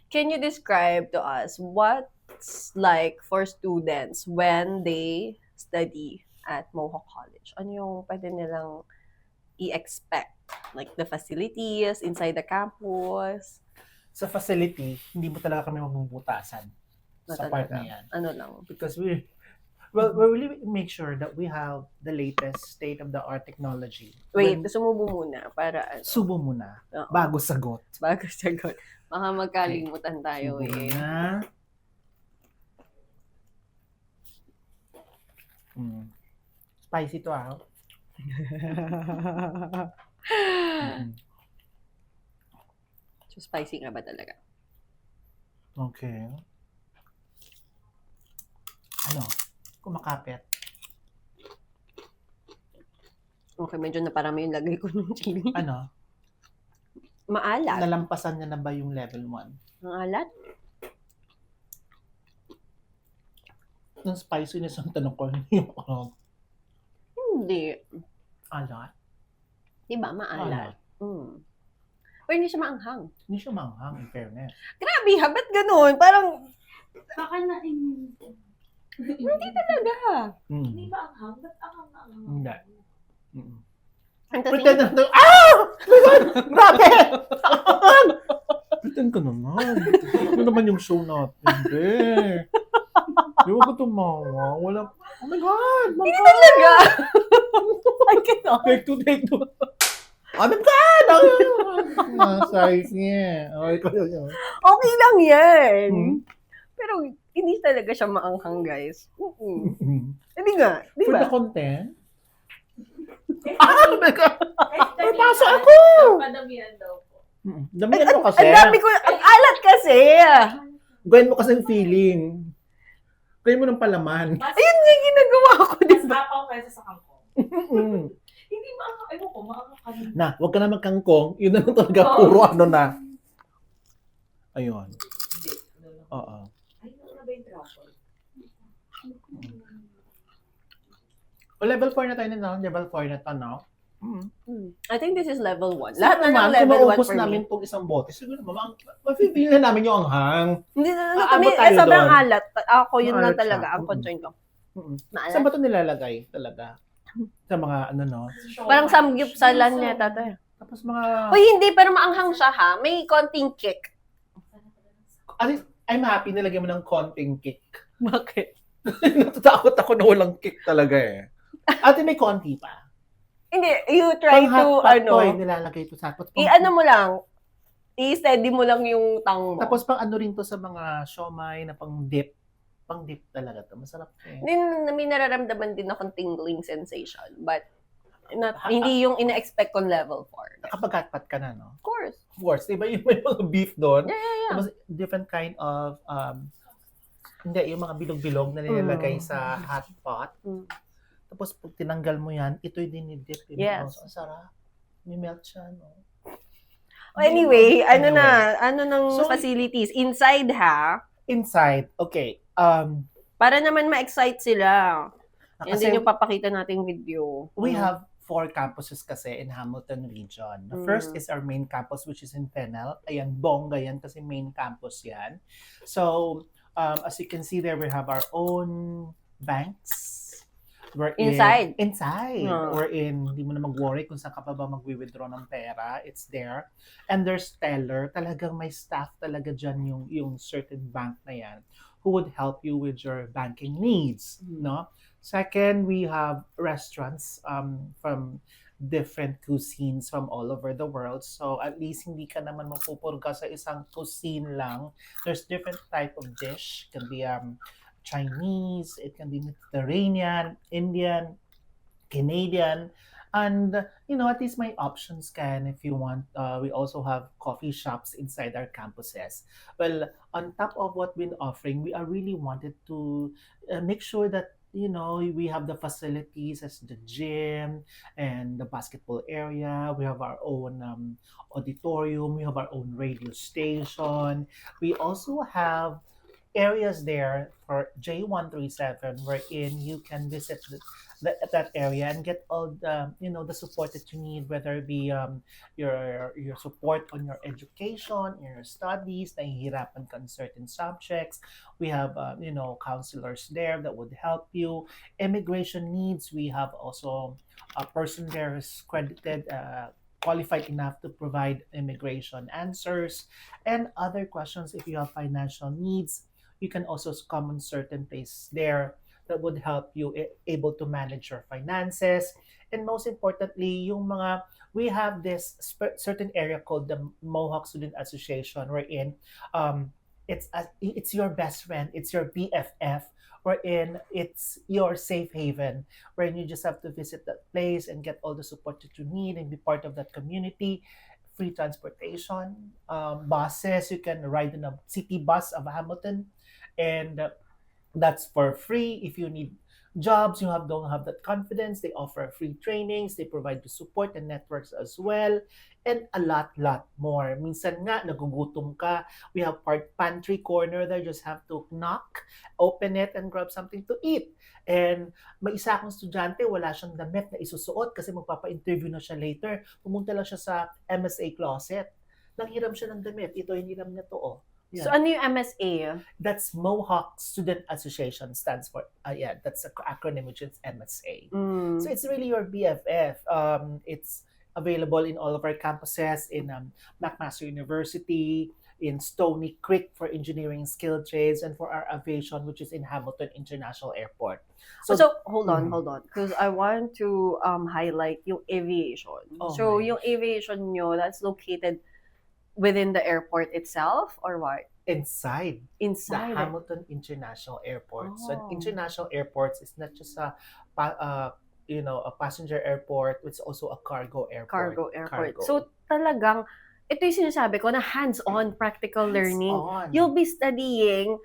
can you describe to us what's like for students when they study at Mohawk College? Ano yung pwede nilang i-expect? Like the facilities inside the campus? Sa facility, hindi mo talaga kami mabubutasan sa part na yan. Ano lang? Because we really make sure that we have the latest state-of-the-art technology. Wait, sumubo muna para Subo muna, Oo. bago sagot. bago sagot. Baka magkalimutan tayo Subo eh. muna. Spicy to ah. So, spicy nga ba talaga? Okay. Ano? Kumakapit. Okay, medyo naparami yung lagay ko ng chili. Ano? Maalat. Nalampasan niya na ba yung level 1? Maalat? Yung spiciness ang tanong ko, yung Hindi. alat. Diba? Maalat. Or hindi siya maanghang. Hindi siya manghang, in fairness. Grabe, ha? Ba't ganun? Parang, Baka na hindi talaga. Hindi ba ang hang? Ba't ang Hindi. Ang Pretend tasing, na ah! Grabe! Pretend ka naman. Ano naman yung show natin? Hindi. Di ba ko tumawa? Wala. Oh my God! hindi talaga. I cannot. Take two. Oh my God! Size niya. Okay lang yan. Hmm? Pero, hindi talaga siya maanghang, guys. Hindi nga. Di For ba? the content? Oh my God! Napasa ako! Padamihan daw po. Damihan mo kasi. Ang dami ko, ang alat kasi. Gawin mo kasi yung feeling. Gawin mo ng palaman. Ayun nga yung ginagawa ko, di Mas ba? apaw kaysa sa kangkong. Hindi maanghang. Ewan ko, maanghang ka rin. Na, huwag ka na magkangkong. Yun na lang talaga, puro ano na. Ayun. Hindi. Oo. Ay, ano na ba yung truffle? O, level 4 na tayo na, level 4 na to, no? I think this is level 1. Lahat Lahat na ng naman, kung level 1 maubos for me. namin itong isang bote, siguro naman, mapipili na namin yung anghang. Hindi na Aabot kami, tayo sobrang doon. alat. Ako, yun lang Maalat siya. talaga. Ang concern ko. Saan Maalat. ba ito nilalagay talaga? Sa mga ano, no? Parang samgyupsalan niya, tatay. Tapos mga... Uy, hindi, pero maanghang siya ha. May konting kick. I'm happy nilagyan mo ng konting kick. Bakit? Natatakot ako na walang kick talaga eh. Ate, may konti pa. Hindi, you try to, nilalagay ito sa tapos i-ano mo lang, i-steady mo lang yung tang mo. Tapos pang ano rin to sa mga siomai na pang dip. Pang dip talaga to. Masarap eh. Din, may nararamdaman din akong tingling sensation. But, hindi yung ina-expect kong level 4. Nakapag-hotpot ka na, no? Of course. Of course. Diba yung may mga beef doon? Yeah. Tapos different kind of, hindi, yung mga bilog-bilog na nilalagay sa hot pot. Tapos pag tinanggal mo yan, ito'y dinidip. Yes. Ang sarap. May melt siya, no? Anyway, ano ng facilities? Inside ha? Inside, okay. Para naman ma-excite sila. Yan Kasi din yung papakita nating video. we have 4 campuses kasi in Hamilton region. The first is our main campus, which is in Fennel. Ayan, bongga yan kasi main campus yan. So, as you can see there, we have our own banks. We're Inside? Inside. Hindi mo na mag-worry kung saan ka pa ba mag-withdraw ng pera. It's there. And there's teller. Talagang may staff talaga dyan yung certain bank na yan who would help you with your banking needs. No? Second, we have restaurants from different cuisines from all over the world. So at least hindi ka naman mapupurga sa isang cuisine lang. There's different type of dish. It can be Chinese, it can be Mediterranean, Indian, Canadian, and at least my options can if you want. We also have coffee shops inside our campuses. Well, on top of what we've been offering, we are really wanted to make sure that we have the facilities as the gym and the basketball area. We have our own auditorium. We have our own radio station. We also have areas there for J137 wherein you can visit that area and get all the support that you need, whether it be your support on your education, your studies, nahihirapan ka on certain subjects. We have counselors there that would help you. Immigration needs, we have also a person there who's credited qualified enough to provide immigration answers and other questions. If you have financial needs, you can also come on certain place there that would help you able to manage your finances. And most importantly, we have this certain area called the Mohawk Student Association, wherein it's your best friend, it's your BFF, wherein it's your safe haven, wherein you just have to visit that place and get all the support that you need and be part of that community. Free transportation, buses, you can ride in a city bus of Hamilton, and that's for free. If you need jobs, don't have that confidence, they offer free trainings, they provide the support and networks as well, and a lot more. Minsan nga nagugutom ka, we have pantry corner there, just have to knock, open it, and grab something to eat. And may isa akong estudyante, wala siyang damit na isusuot kasi magpapa-interview na siya later. Pumunta lang siya sa MSA closet. Nanghiram siya ng damit. Ito, hiniram niya to, oh. Yeah. So, ano yung MSA? That's Mohawk Student Association, stands for, that's the acronym, which is MSA. So, it's really your BFF. It's available in all of our campuses, in McMaster University, in Stony Creek for engineering skill trades, and for our aviation, which is in Hamilton International Airport. So hold on, because I want to highlight yung aviation. So, yung aviation nyo, that's located within the airport itself, or what? Inside the Hamilton International Airport. So, an international airport is not just a passenger airport, it's also a cargo airport. Cargo. So, talagang, ito yung sinasabi ko na hands-on practical learning. You'll be studying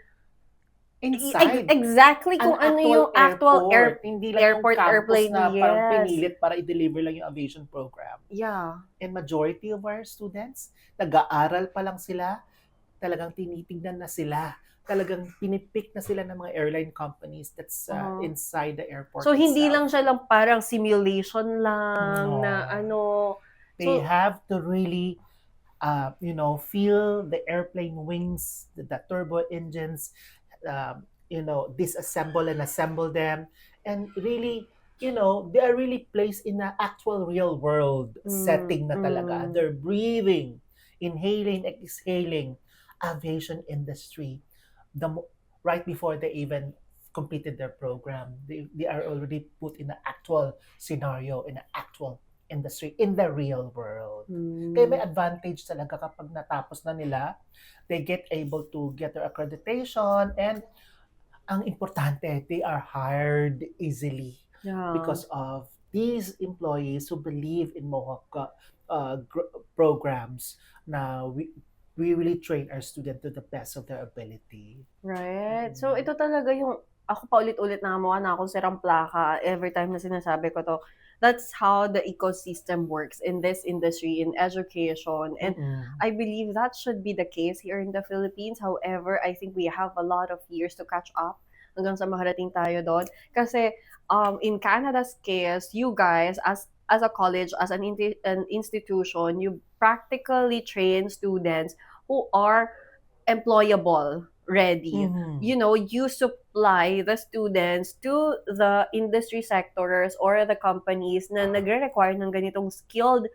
inside. Exactly kung ano yung actual airport airplane. Na parang pinilit para i-deliver lang yung aviation program. Yeah. And majority of our students, nag-aaral pa lang sila, talagang tinitignan na sila. Talagang pinipick na sila ng mga airline companies that's inside the airport. So, hindi lang siya lang parang simulation lang na ano. They have to really feel the airplane wings, the turbo engines, disassemble and assemble them, and really they are really placed in an actual real world setting na talaga. They're breathing, inhaling, exhaling, aviation industry. Right before they even completed their program, they are already put in an actual scenario, in an actual industry, in the real world. Kaya may advantage talaga kapag natapos na nila, they get able to get their accreditation, and ang importante, they are hired easily because of these employees who believe in Mohawk programs na we really train our student to the best of their ability. Right. So, ito talaga yung, ako pa ulit-ulit na mukha na akong sirang plaka every time na sinasabi ko to. That's how the ecosystem works in this industry, in education. And I believe that should be the case here in the Philippines. However, I think we have a lot of years to catch up hanggang sa makarating tayo doon. Kasi in Canada's case, you guys, as a college, as an institution, you practically train students who are employable ready. You supply the students to the industry sectors or the companies na nagre-require ng ganitong skilled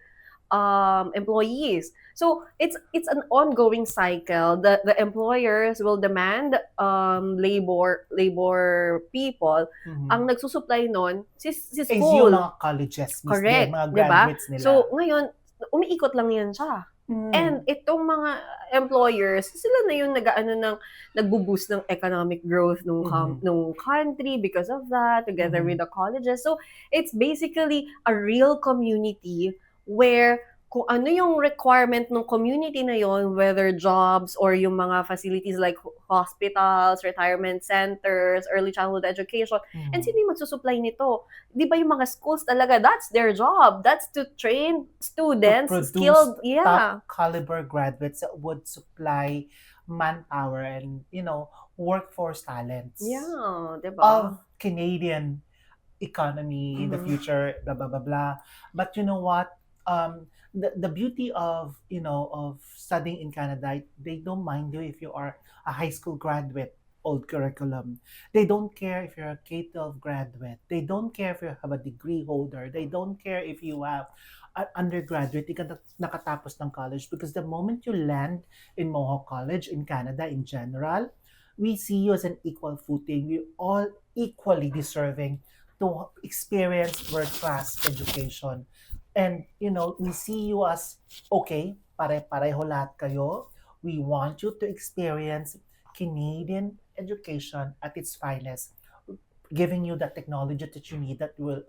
employees. So it's an ongoing cycle. The employers will demand labor people. Ang nagsusupply nun si Is school. yung mga colleges, Correct, mga diba? graduates nila. So ngayon, umiikot lang yan siya. And itong mga employers, sila na yung nagbo-boost ng economic growth nung country because of that, together with the colleges. So it's basically a real community where kung ano yung requirement ng community na yon, whether jobs or yung mga facilities like hospitals, retirement centers, early childhood education, and sino yung magsusupply nito? Di ba yung mga schools talaga, that's their job. That's to train students, skilled, top caliber graduates that would supply manpower and, workforce talents. Yeah, di ba? Of Canadian economy in the future, blah, blah, blah, blah. But you know what? The beauty of of studying in Canada, they don't mind you if you are a high school graduate, old curriculum. They don't care if you're a K-12 graduate. They don't care if you have a degree holder. They don't care if you have an undergraduate, di ka nakatapos ng college, because the moment you land in Mohawk College in Canada in general, we see you as an equal footing. We're all equally deserving to experience world-class education. And, we see you as, okay, pare-pareho lahat kayo. We want you to experience Canadian education at its finest, giving you the technology that you need that will,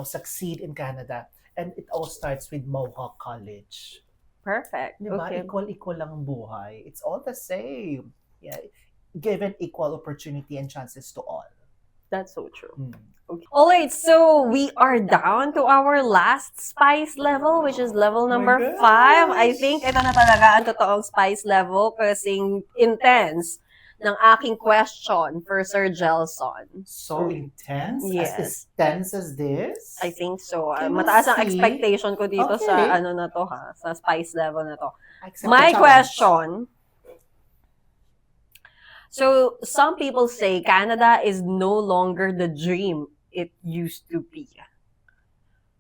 succeed in Canada. And it all starts with Mohawk College. Perfect. Diba? Okay. Equal lang buhay. It's all the same. Yeah. Given equal opportunity and chances to all. That's so true. Okay. All right, so we are down to our last spice level, which is level number 5. I think ito na talaga ang totoong spice level kasing intense ng aking question for Sir Gelson. So intense? Yes. As intense as this? I think so. Can Mataas ang we see? expectation ko dito Okay. sa na to sa spice level na to. Accept My the challenge. question. So, some people say Canada is no longer the dream it used to be.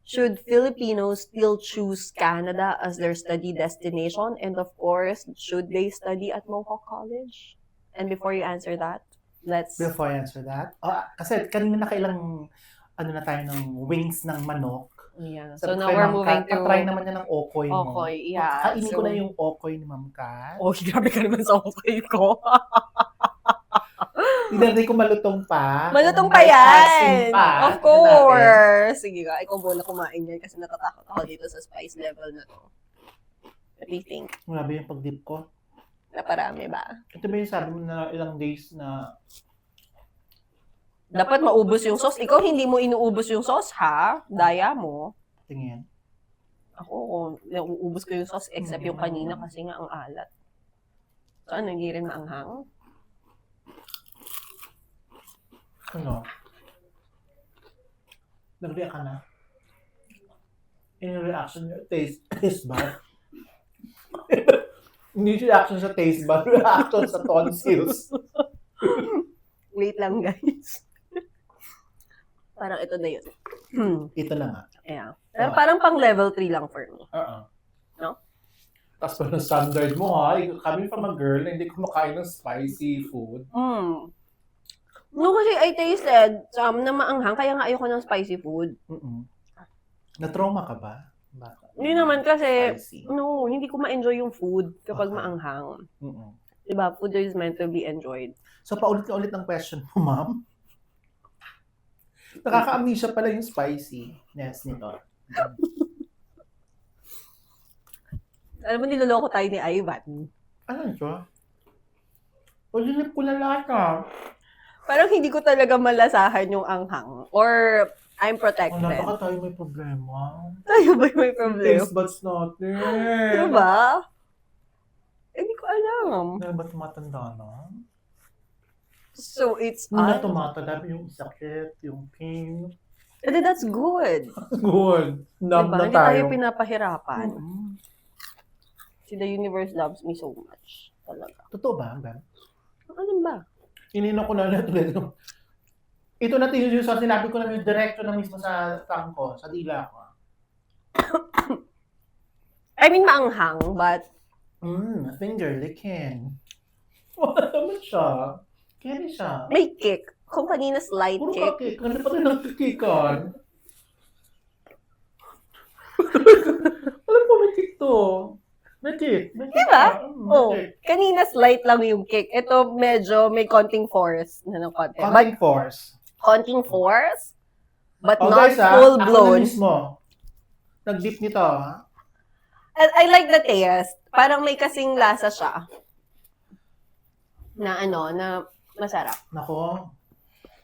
Should Filipinos still choose Canada as their study destination? And of course, should they study at Mohawk College? And before you answer that, let's... Before I answer that, kasi kanina nakailang na tayo ng wings ng manok. Yeah. Sabi So ko now kay we're Ma'am moving Kat, to... patry naman niya ng okoy mo. Okoy, yeah. Kainin ko na yung okoy ni Ma'am Kat. Oh, grabe ka naman sa okoy ko. Hindi ko malutong pa. Malutong Kung pa may asin yan! pa, Of tignan natin. course! Sige ka, ikaw muna kumain yan kasi natatakot ako dito sa spice level na to. What do you think? Grabe yung pag-dip ko. Naparami ba? Ito ba yung sabi mo na ilang days na Dapat maubos yung sauce. Ikaw hindi mo inuubos yung sauce, ha? Daya mo. tingin? Ako, nauubos ko yung sauce except yung kanina kasi nga ang alat. So ano, hindi rin maanghang? Ano? Nag-react ka na? In reaction, taste bar? Hindi reaction sa taste bar, reaction sa tonsils. Wait lang, guys. Parang ito na yun. Ito na nga. Yeah. Pero parang pang level 3 lang for me. No? Tapos pa ng standard mo ha, coming from a girl na hindi kumakain ng spicy food. No, kasi I tasted na maanghang, kaya nga ayoko ng spicy food. Na-trauma ka ba? Baka. Hindi naman kasi, Spicy. no, hindi ko ma-enjoy yung food kapag Okay. maanghang. Mm-mm. Diba? Food is meant to be enjoyed. So, paulit ka ulit ang question mo, ma'am. Nakaka-amnesia pala yung spicy-ness nito. Alam mo, niloloko tayo ni Ivan. Ano ito? Ulinip ko na lahat ah. Parang hindi ko talaga malasahan yung anghang. Or, I'm protected. Baka tayo may problema. Tayo ba may problema? Taste buds natin. Diba? Hindi ko alam. Dahil ba tumatanda na? So, it's Muna tumatanda yung sakit, yung pain. And then that's good. Good. Numb Diba? na Hindi tayo tayo. pinapahirapan. Mm-mm. See, the universe loves me so much. Talaga. Totoo ba? Ben? Ano ba? Inino ko na ulit. Ito na yung sa sinabi ko na yung directo na mismo sa tongue ko, sa dila ko. I mean, maanghang, but Finger licking. Wala naman siya. Kaya siya. may kick. Kung kanina slight Puro kick. kakik. Ano pa rin nagkikikan? Alam ko may kick to. May kick. May kick. Diba? May Oh, kick. kanina slight lang yung kick. Ito medyo may konting force na ng konti. But Contact force. konting force, but Oh, not guys, ako full na blown. mismo. Nag-dip nito. Ha? And I like the taste. Parang may kasing lasa siya. Na na masarap. Nako.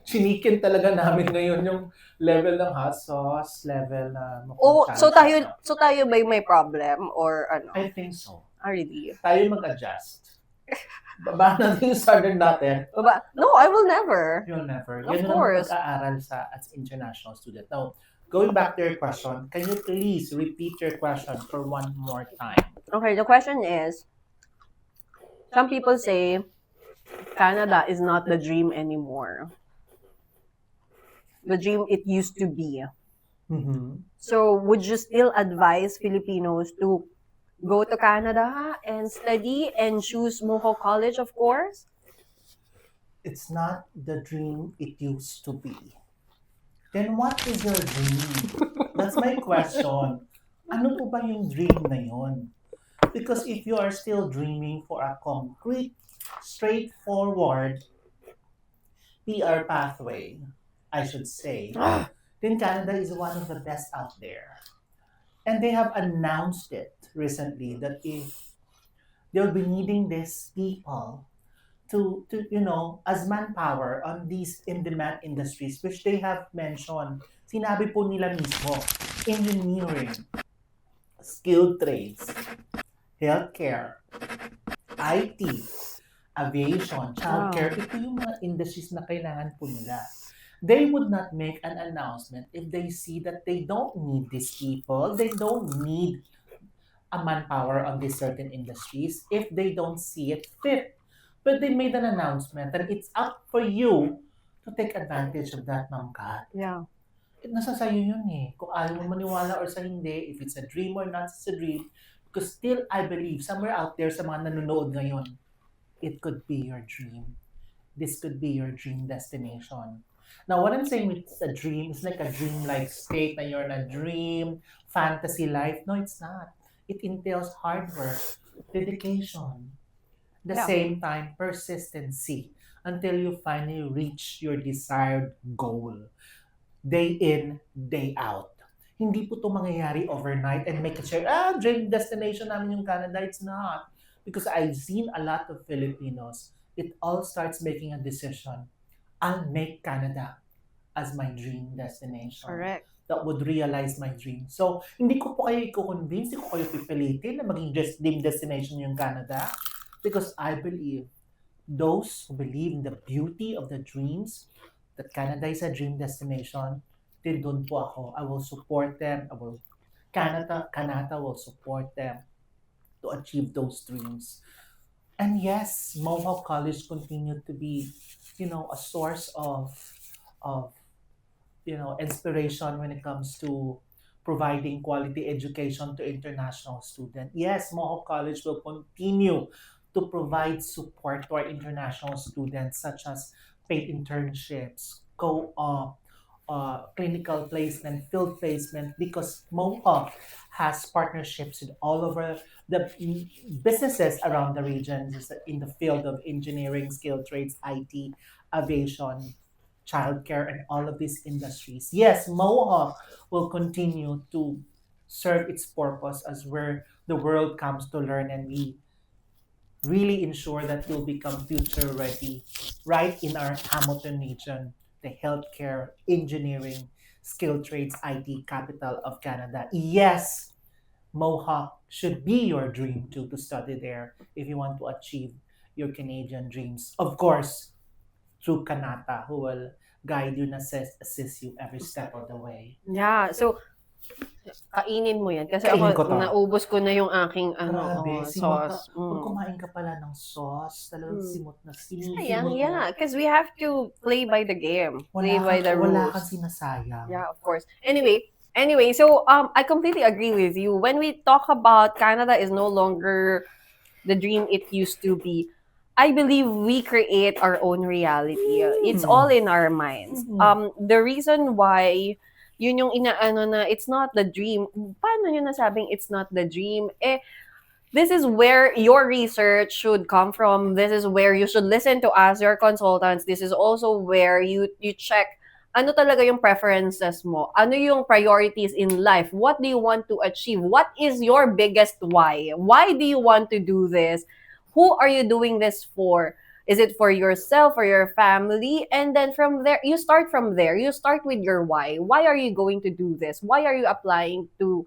Chinikin talaga namin ngayon yung level ng hot sauce, level na Oh, so salsa. tayo ba may problem or ano? I think so. Really? Tayo mag-adjust. Baba natin yung standard natin. Diba? No, I will never. You'll never. Of Yan course. ang pag-aaral as international student. Now, going back to your question, can you please repeat your question for one more time? Okay, the question is, some people say Canada is not the dream anymore. The dream it used to be. Mm-hmm. So, would you still advise Filipinos to go to Canada and study and choose Mohawk College, of course? It's not the dream it used to be. Then what is your dream? That's my question. Ano po ba yung dream na yun? Because if you are still dreaming for a concrete, straightforward PR pathway, I should say, then Canada is one of the best out there. And they have announced it recently that if they'll be needing these people to as manpower on these in-demand industries, which they have mentioned, sinabi po nila mismo, engineering, skilled trades, healthcare, IT, aviation, childcare, ito yung mga industries na kailangan po nila. They would not make an announcement if they see that they don't need these people, they don't need a manpower on these certain industries if they don't see it fit. But they made an announcement and it's up for you to take advantage of that, Ma'am Kat. Yeah. Nasa sayo yun eh. Kung ayaw mo maniwala or sa hindi, if it's a dream or not it's a dream, because still I believe somewhere out there sa mga nanonood ngayon, it could be your dream. This could be your dream destination. Now, what I'm saying it's a dream, it's like a dream-like state na you're in a dream, fantasy life. No, it's not. It entails hard work, dedication, the Yeah. same time, persistency until you finally reach your desired goal. Day in, day out. Hindi po ito mangyayari overnight and make it sure, dream destination namin yung Canada. It's not. Because I've seen a lot of Filipinos, it all starts making a decision. I'll make Canada as my dream destination. Correct. That would realize my dream. So, hindi ko po kayo i-convince, hindi ko kayo pipilitin na maging dream destination yung Canada. Because I believe those who believe in the beauty of the dreams, that Canada is a dream destination, din doon po ako. I will support them. Canada will support them to achieve those dreams. And yes, Mohawk College continued to be, a source of inspiration when it comes to providing quality education to international students. Yes, Mohawk College will continue to provide support to our international students, such as paid internships, co-op, clinical placement, field placement, because Mohawk has partnerships with all over the businesses around the region, just in the field of engineering, skilled trades, IT, aviation, childcare, and all of these industries. Yes, Mohawk will continue to serve its purpose as where the world comes to learn, and we really ensure that we'll become future ready right in our Hamilton region, the healthcare, engineering, skilled trades, IT capital of Canada. Yes, Mohawk should be your dream too, to study there if you want to achieve your Canadian dreams. Of course, through Kanata, who will guide you and assist you every step of the way. Yeah, so kainin mo yan. Kasi Kainin ko ako, to. naubos ko na yung aking Grabe, simot ka. sauce. Pag kumain ka pala ng sauce, talagang simot na simot. Sayang, yeah. Because we have to play by the game. Play by the Wala rules. kang sinasayang. Yeah, of course. Anyway, so I completely agree with you. When we talk about Canada is no longer the dream it used to be, I believe we create our own reality. It's all in our minds. The reason why yun yung inaano na it's not the dream. Paano nyo nasabing it's not the dream? This is where your research should come from. This is where you should listen to us, your consultants. This is also where you check ano talaga yung preferences mo. Ano yung priorities in life? What do you want to achieve? What is your biggest why? Why do you want to do this? Who are you doing this for? Is it for yourself or your family? And then from there, you start from there. You start with your why. Why are you going to do this? Why are you applying to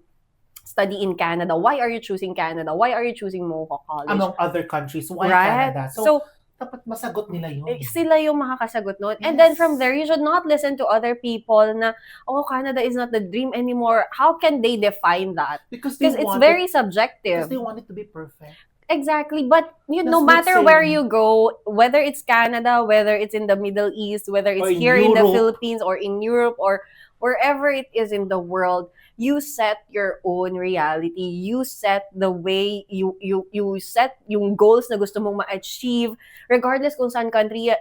study in Canada? Why are you choosing Canada? Why are you choosing Mohawk College? Among other countries, why Right? Canada? So, dapat masagot nila yun. sila yung makakasagot nun. And Yes. then from there, you should not listen to other people na, oh, Canada is not the dream anymore. How can they define that? Because Because it's very subjective. Because they want it to be perfect. Exactly. But That's no like matter where saying- you go, whether it's Canada, whether it's in the Middle East, whether it's Or in here in the Europe. Philippines or in Europe or wherever it is in the world, you set your own reality. You set the way you set yung goals na gusto mong ma-achieve regardless kung saan country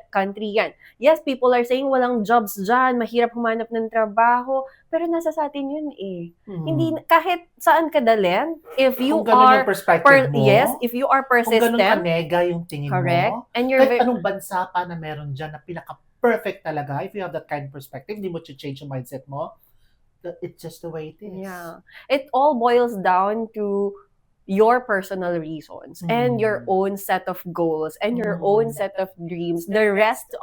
yan. Yes, people are saying walang jobs dyan, mahirap humanap ng trabaho, pero nasa sa atin yun eh. Hindi kahit saan ka dalhin, if you kung ganun are yung perspective mo, yes, if you are kung ganun persistent, kanega yung tingin correct, mo, and you're kahit anong bansa pa na meron dyan na pinaka-perfect talaga, if you have that kind of perspective, hindi mo change yung mindset mo, it's just the way it is. yeah, it all boils down to your personal reasons and your own set of goals and your own set of dreams. The rest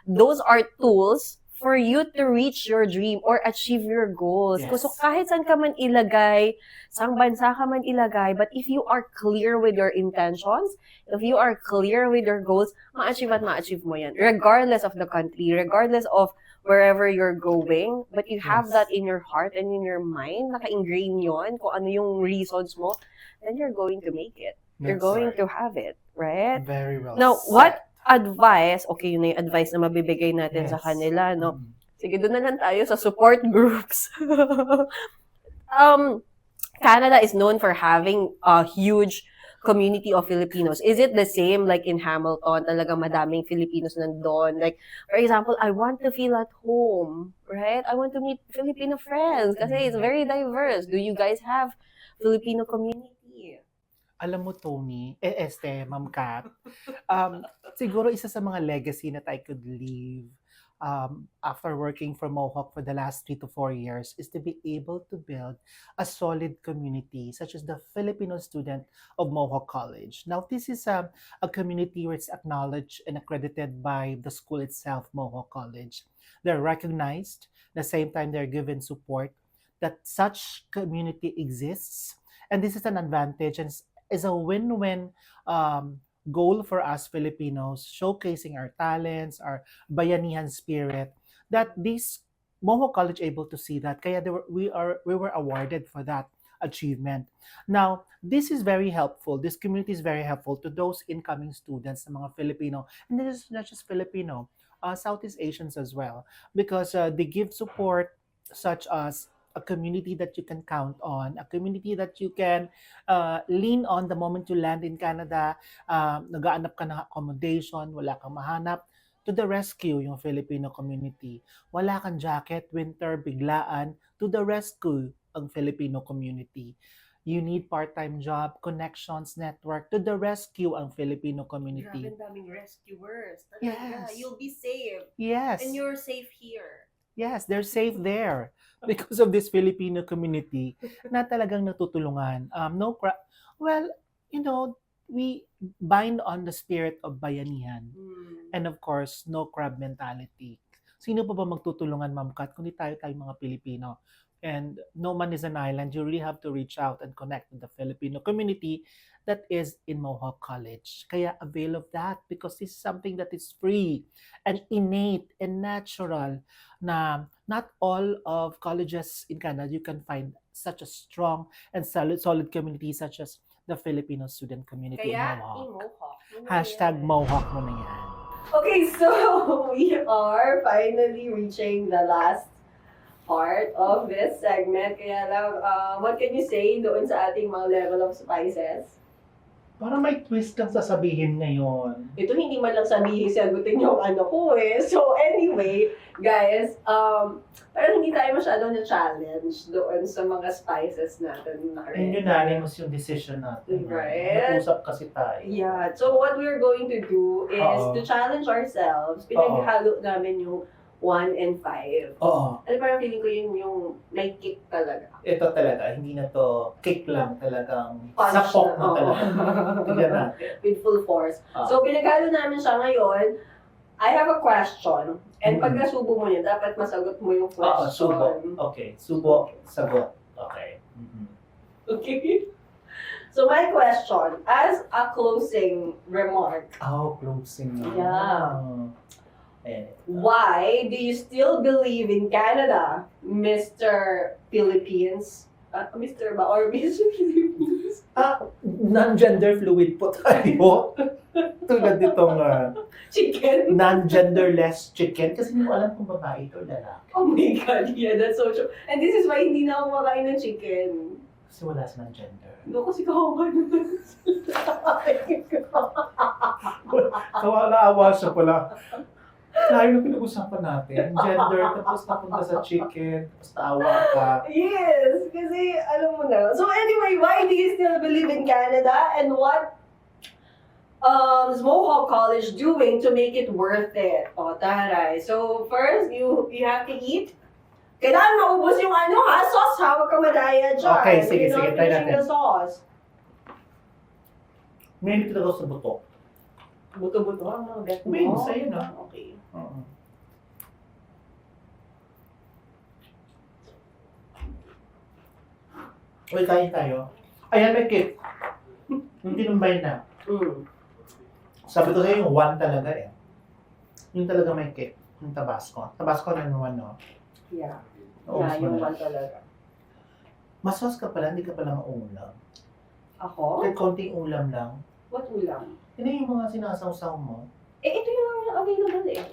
those are tools for you to reach your dream or achieve your goals. Yes. So kahit saan ka man ilagay, saang bansa ka man ilagay, but if you are clear with your intentions, if you are clear with your goals, ma-achieve at ma-achieve mo yan. Regardless of the country, regardless of wherever you're going, but you have Yes. that in your heart and in your mind, naka-ingrain yon kung ano yung reasons mo, then you're going to make it. You're That's going right. to have it, right? Very well Now, said. what advice, okay, yun na yung advice na mabibigay natin sa Yes. kanila, no? Mm. Sige, doon na lang tayo sa support groups. Canada is known for having a huge community of Filipinos. Is it the same like in Hamilton? Talagang madaming Filipinos nandun. Like, for example, I want to feel at home, right? I want to meet Filipino friends kasi it's very diverse. Do you guys have Filipino community? Alam mo, Tony, Ma'am Kat, siguro isa sa mga legacy that I could leave after working for Mohawk for the last 3 to 4 years is to be able to build a solid community such as the Filipino student of Mohawk College. Now, this is a community where it's acknowledged and accredited by the school itself, Mohawk College. They're recognized, at the same time they're given support that such community exists. And this is an advantage and is a win-win goal for us Filipinos, showcasing our talents, our bayanihan spirit, that this Mohawk College able to see that. Kaya we were awarded for that achievement. Now, this is very helpful. This community is very helpful to those incoming students, ng mga Filipino, and this is not just Filipino, Southeast Asians as well, because they give support such as a community that you can count on, a community that you can lean on the moment you land in Canada. Nagaanap ka ng accommodation, wala kang mahanap, to the rescue yung Filipino community. Wala kang jacket, winter, biglaan, to the rescue ang Filipino community. You need part-time job, connections, network, to the rescue ang Filipino community. Grabe, ang daming rescuers. Talaga. Yes. You'll be safe. Yes. And you're safe here. Yes, they're safe there because of this Filipino community na talagang natutulungan. Well, you know, we bind on the spirit of bayanihan and of course, no crab mentality. Sino pa ba magtutulungan, Ma'am Kat, kundi tayo mga Pilipino? And no man is an island. You really have to reach out and connect with the Filipino community that is in Mohawk College. Kaya avail of that because this is something that is free and innate and natural na not all of colleges in Canada you can find such a strong and solid community such as the Filipino student community Kaya, in Mohawk. Mohawk. Hashtag Mohawk mo na yan. Okay, so we are finally reaching the last part of this segment. Kaya lang, what can you say doon sa ating mga level of spices? Parang may twist kang sasabihin ngayon. Ito hindi man lang sabihin, sagutin yung ano ko eh. So anyway, guys, parang hindi tayo masyado na-challenge doon sa mga spices natin. And unanimous yung decision natin. Right. Nag-usap kasi tayo. Yeah, so what we're going to do is Oo. to challenge ourselves. Pinaghalo namin yung 1 and 5. Oo. Ano parang feeling ko yun yung may kick talaga. Ito talaga, hindi na to kick lang talagang Punch sapok na oo. talaga. Tignan natin. With full force. Ah. So pinaghalo namin siya ngayon. I have a question. And Mhm. pag nasubo mo yun, dapat masagot mo yung Oo, question. subo. Okay, subo, sagot. Okay. Mhm. Okay? So my question, as a closing remark, Oh, closing na. Yeah. Ayan. why do you still believe in Canada, Mr. Philippines? Mr. ba? Or Miss Philippines? Non-gender fluid po tayo. Tulad nitong Chicken? non-genderless chicken. Kasi hindi mo alam kung babae ito o lalaki. Oh my God, yeah, that's so true. And this is why hindi na ako makain ng chicken. Kasi wala silang gender. No, kasi kawawa naman sila. Kawa-awa siya pala. Layo na pinag-usapan natin. Gender, tapos napunta sa chicken, tapos naawa ka. Yes, kasi alam mo na. So anyway, why do you still believe in Canada and what is Mohawk College doing to make it worth it? O, taray. So first, you have to eat. Kailangan maubos yung ano ha, sauce ha, huwag ka madaya dyan. Okay, sige, You're not sige, try finishing natin. the sauce. May hindi talaga sa buto. Buto-buto ang mga bet mo. Wait, sa'yo na. Okay. Oo. Uy, kain tayo. Ayan, may cake. Yung tinumbay na. Mm. Sabi ko sa'yo, yung one talaga eh. Yung talaga may cake. Yung Tabasco. Tabasco na yung one, no? Yeah. Naubos Yeah, mo yung na. one talaga. Masos ka pala, hindi ka pala maulam. Ako? Kahit konting ulam lang. What ulam? Hindi yung mga sinasawsaw mo. Eh, ito yung available eh.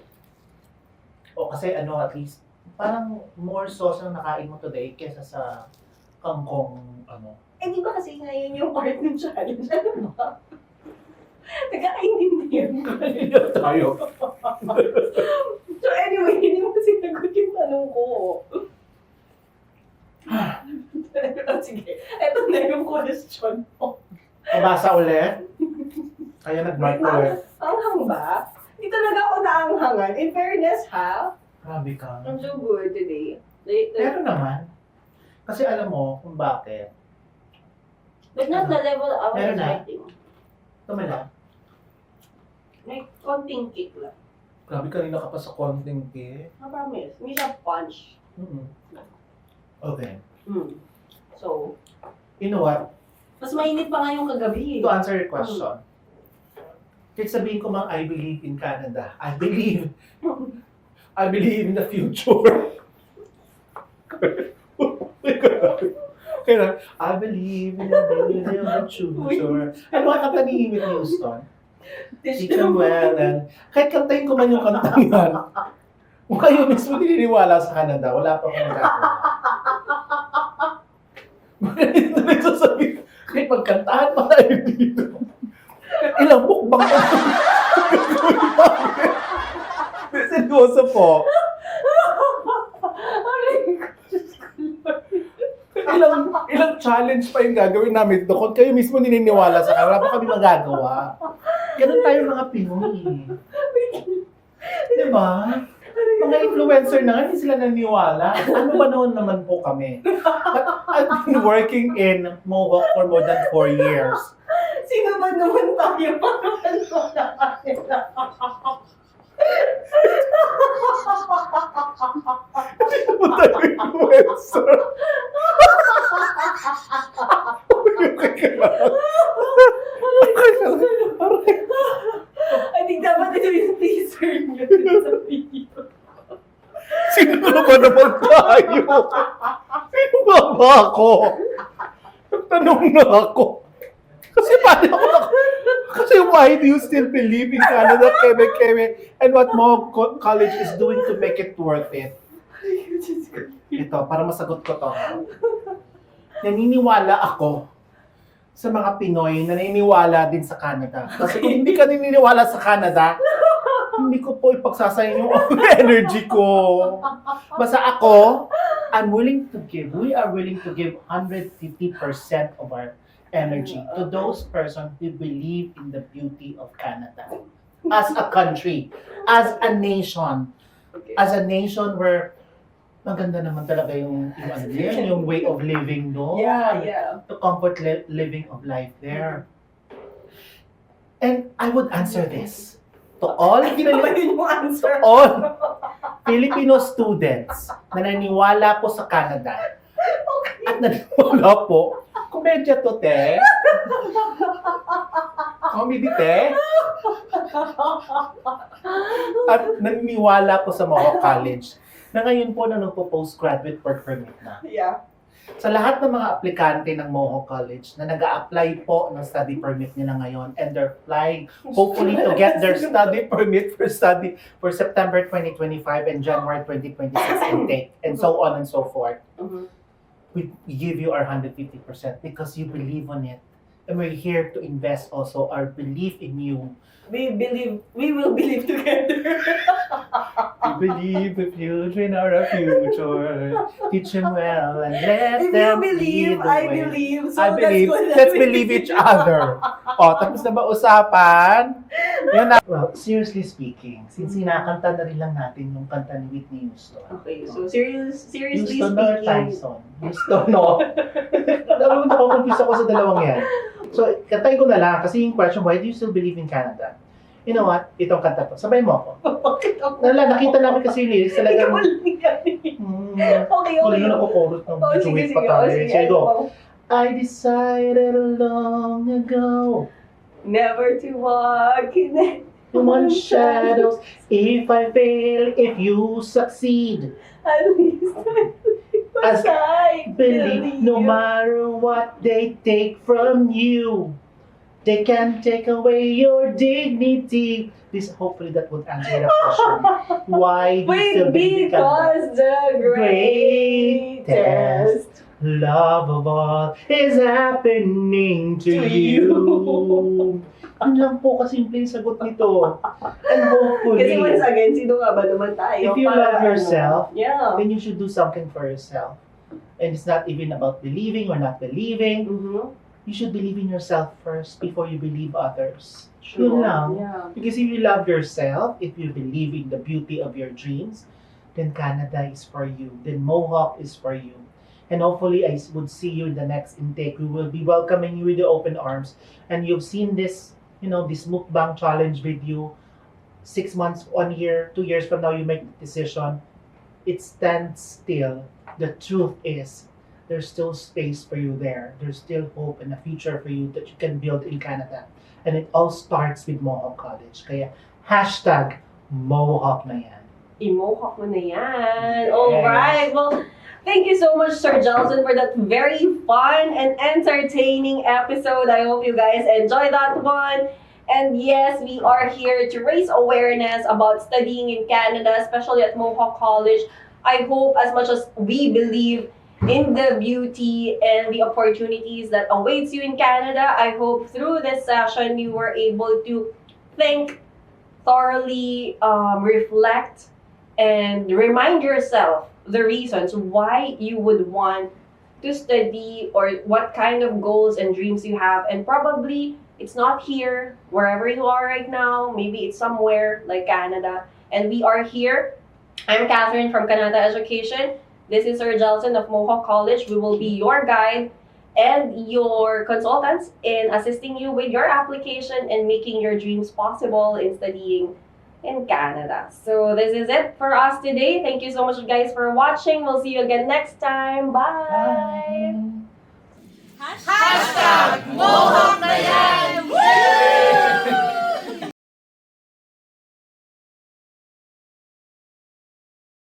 O kasi ano, at least, parang more sauce ang nakain mo today kesa sa kangkong, ano. Eh, di ba kasi ngayon yung part ng challenge? Ano ba? Nagkakaintindihan ko. Kanina tayo. So anyway, hindi mo sinagot yung tanong ko. Sige, eto na yung question mo. Nabasa ulit. Kaya nag-mark ulit. Anghang ba? Hindi talaga ako naanghangan. In fairness, ha? Grabe ka. I'm so good today. Pero naman, kasi alam mo kung bakit. But not the level I was Meron na. expecting. Tumala. May konting kick lang. Grabe kanina ka pa sa konting cake. I promise. Hindi siya punch. Okay. So, You know what? mas mainit pa nga yung kagabi. To answer your question, kahit sabihin ko mang I believe in Canada, I believe in the future. Kaya I believe in the future. Ano ang kanta ni Whitney Houston? Teach them well. And kahit kantahin ko man yung kantang yan, kung kayo mismo dininiwala sa Canada, wala pa akong magagawa. Ganito rin sasabihin, kahit magkantahan pa tayo dito. Kahit ilang bukbang pa gagawin namin. Seryoso po. Ilang challenge pa yung gagawin namin dito. Kung kayo mismo nininiwala sa akin, wala pa kami magagawa. Ganun tayo mga Pinoy. Diba? Mga influencer na nga, hindi sila naniniwala. Ano ba noon naman po kami? But I've been working in Mohawk for more than 4 years. Sino ba naman tayo para maniwala? Hindi mo tayo influencer. I think dapat ito yung teaser niyo sa video. Sino ba naman tayo? Sino ba ako? Tanong na ako. Kasi paano ako kasi why do you still believe in Canada, Quebec, and what Mohawk College is doing to make it worth it? Ito, para masagot ko to. Naniniwala ako sa mga Pinoy na naniniwala din sa Canada. Kasi kung hindi ka naniniwala sa Canada, hindi ko po ipagsasayang yung energy ko. Basta ako, we are willing to give 150% of our energy to those persons who believe in the beauty of Canada. As a country, as a nation where maganda naman talaga yung way of living doon. Yeah. The comfort living of life there. And I would answer this to all Ano ba yun yung answer? Filipino students na naniniwala po sa Canada at naniniwala po, komedya to, te. Comedy, te. At naniniwala po sa Mohawk College na ngayon po na nagpo-postgraduate work permit na. Yeah. Sa lahat ng mga aplikante ng Mohawk College na nag-a-apply po ng study permit nila ngayon and they're applying hopefully to get their study permit for September 2025 and January 2026 intake and so on and so forth. We give you our 150% because you believe on it. And we're here to invest also our belief in you. We will believe together. We believe the children are our future. Teach them well and let If you them believe, lead the I way. believe. So I believe. that's what Let's believe each other. Tapos na ba usapan? Yan na. Well, seriously speaking, since sinakanta na rin lang natin yung kanta ni Whitney Houston. Okay, so seriously Houston or speaking. Tyson? Houston, no? Alam mo, nakakonfuse ako sa dalawang yan. So, kantahin ko na lang kasi yung question, why do you still believe in Canada? You know what? Itong kanta to. Sabay mo ako. Bakit ako? Nakita namin kasi yung lyrics talagang... Ikaw lang yan. Okay. Wala na nakukurot ng Oh, sige, duet sige. pa tayo. Sige, Sige, go. ano? I decided long ago Never to walk in one shadows. If I fail, if you succeed, at least As I believe no matter what they take from you, they can take away your dignity. This hopefully that would answer the question. Why do you still believe in Canada? Because the greatest Love of all is happening to you. Ang lang po kasimple yung sagot nito. And hopefully, Kasi once again, sino nga ba naman tayo? if you Para love yourself, Yeah. then you should do something for yourself. And it's not even about believing or not believing. Mm-hmm. You should believe in yourself first before you believe others. Sure. Yun lang. Yeah. Because if you love yourself, if you believe in the beauty of your dreams, then Canada is for you. Then Mohawk is for you. And hopefully, I would see you in the next intake. We will be welcoming you with the open arms. And you've seen this, this mukbang challenge video. 6 months, 1 year, 2 years from now, you make the decision. It stands still. The truth is, there's still space for you there. There's still hope and a future for you that you can build in Canada. And it all starts with Mohawk College. Kaya, hashtag Mohawk na yan. I-mohawk mo na Yes. yan. Alright. Well, thank you so much, Sir Johnson, for that very fun and entertaining episode. I hope you guys enjoy that one. And yes, we are here to raise awareness about studying in Canada, especially at Mohawk College. I hope as much as we believe in the beauty and the opportunities that awaits you in Canada, I hope through this session you were able to think thoroughly, reflect, and remind yourself the reasons why you would want to study or what kind of goals and dreams you have. And probably it's not here, wherever you are right now. Maybe it's somewhere like Canada. And we are here. I'm Catherine from Canada Education. This is Sir Jelson of Mohawk College. We will be your guide and your consultants in assisting you with your application and making your dreams possible in studying in Canada. So this is it for us today. Thank you so much, guys, for watching. We'll see you again next time. Bye! Bye. Mohawk na yan!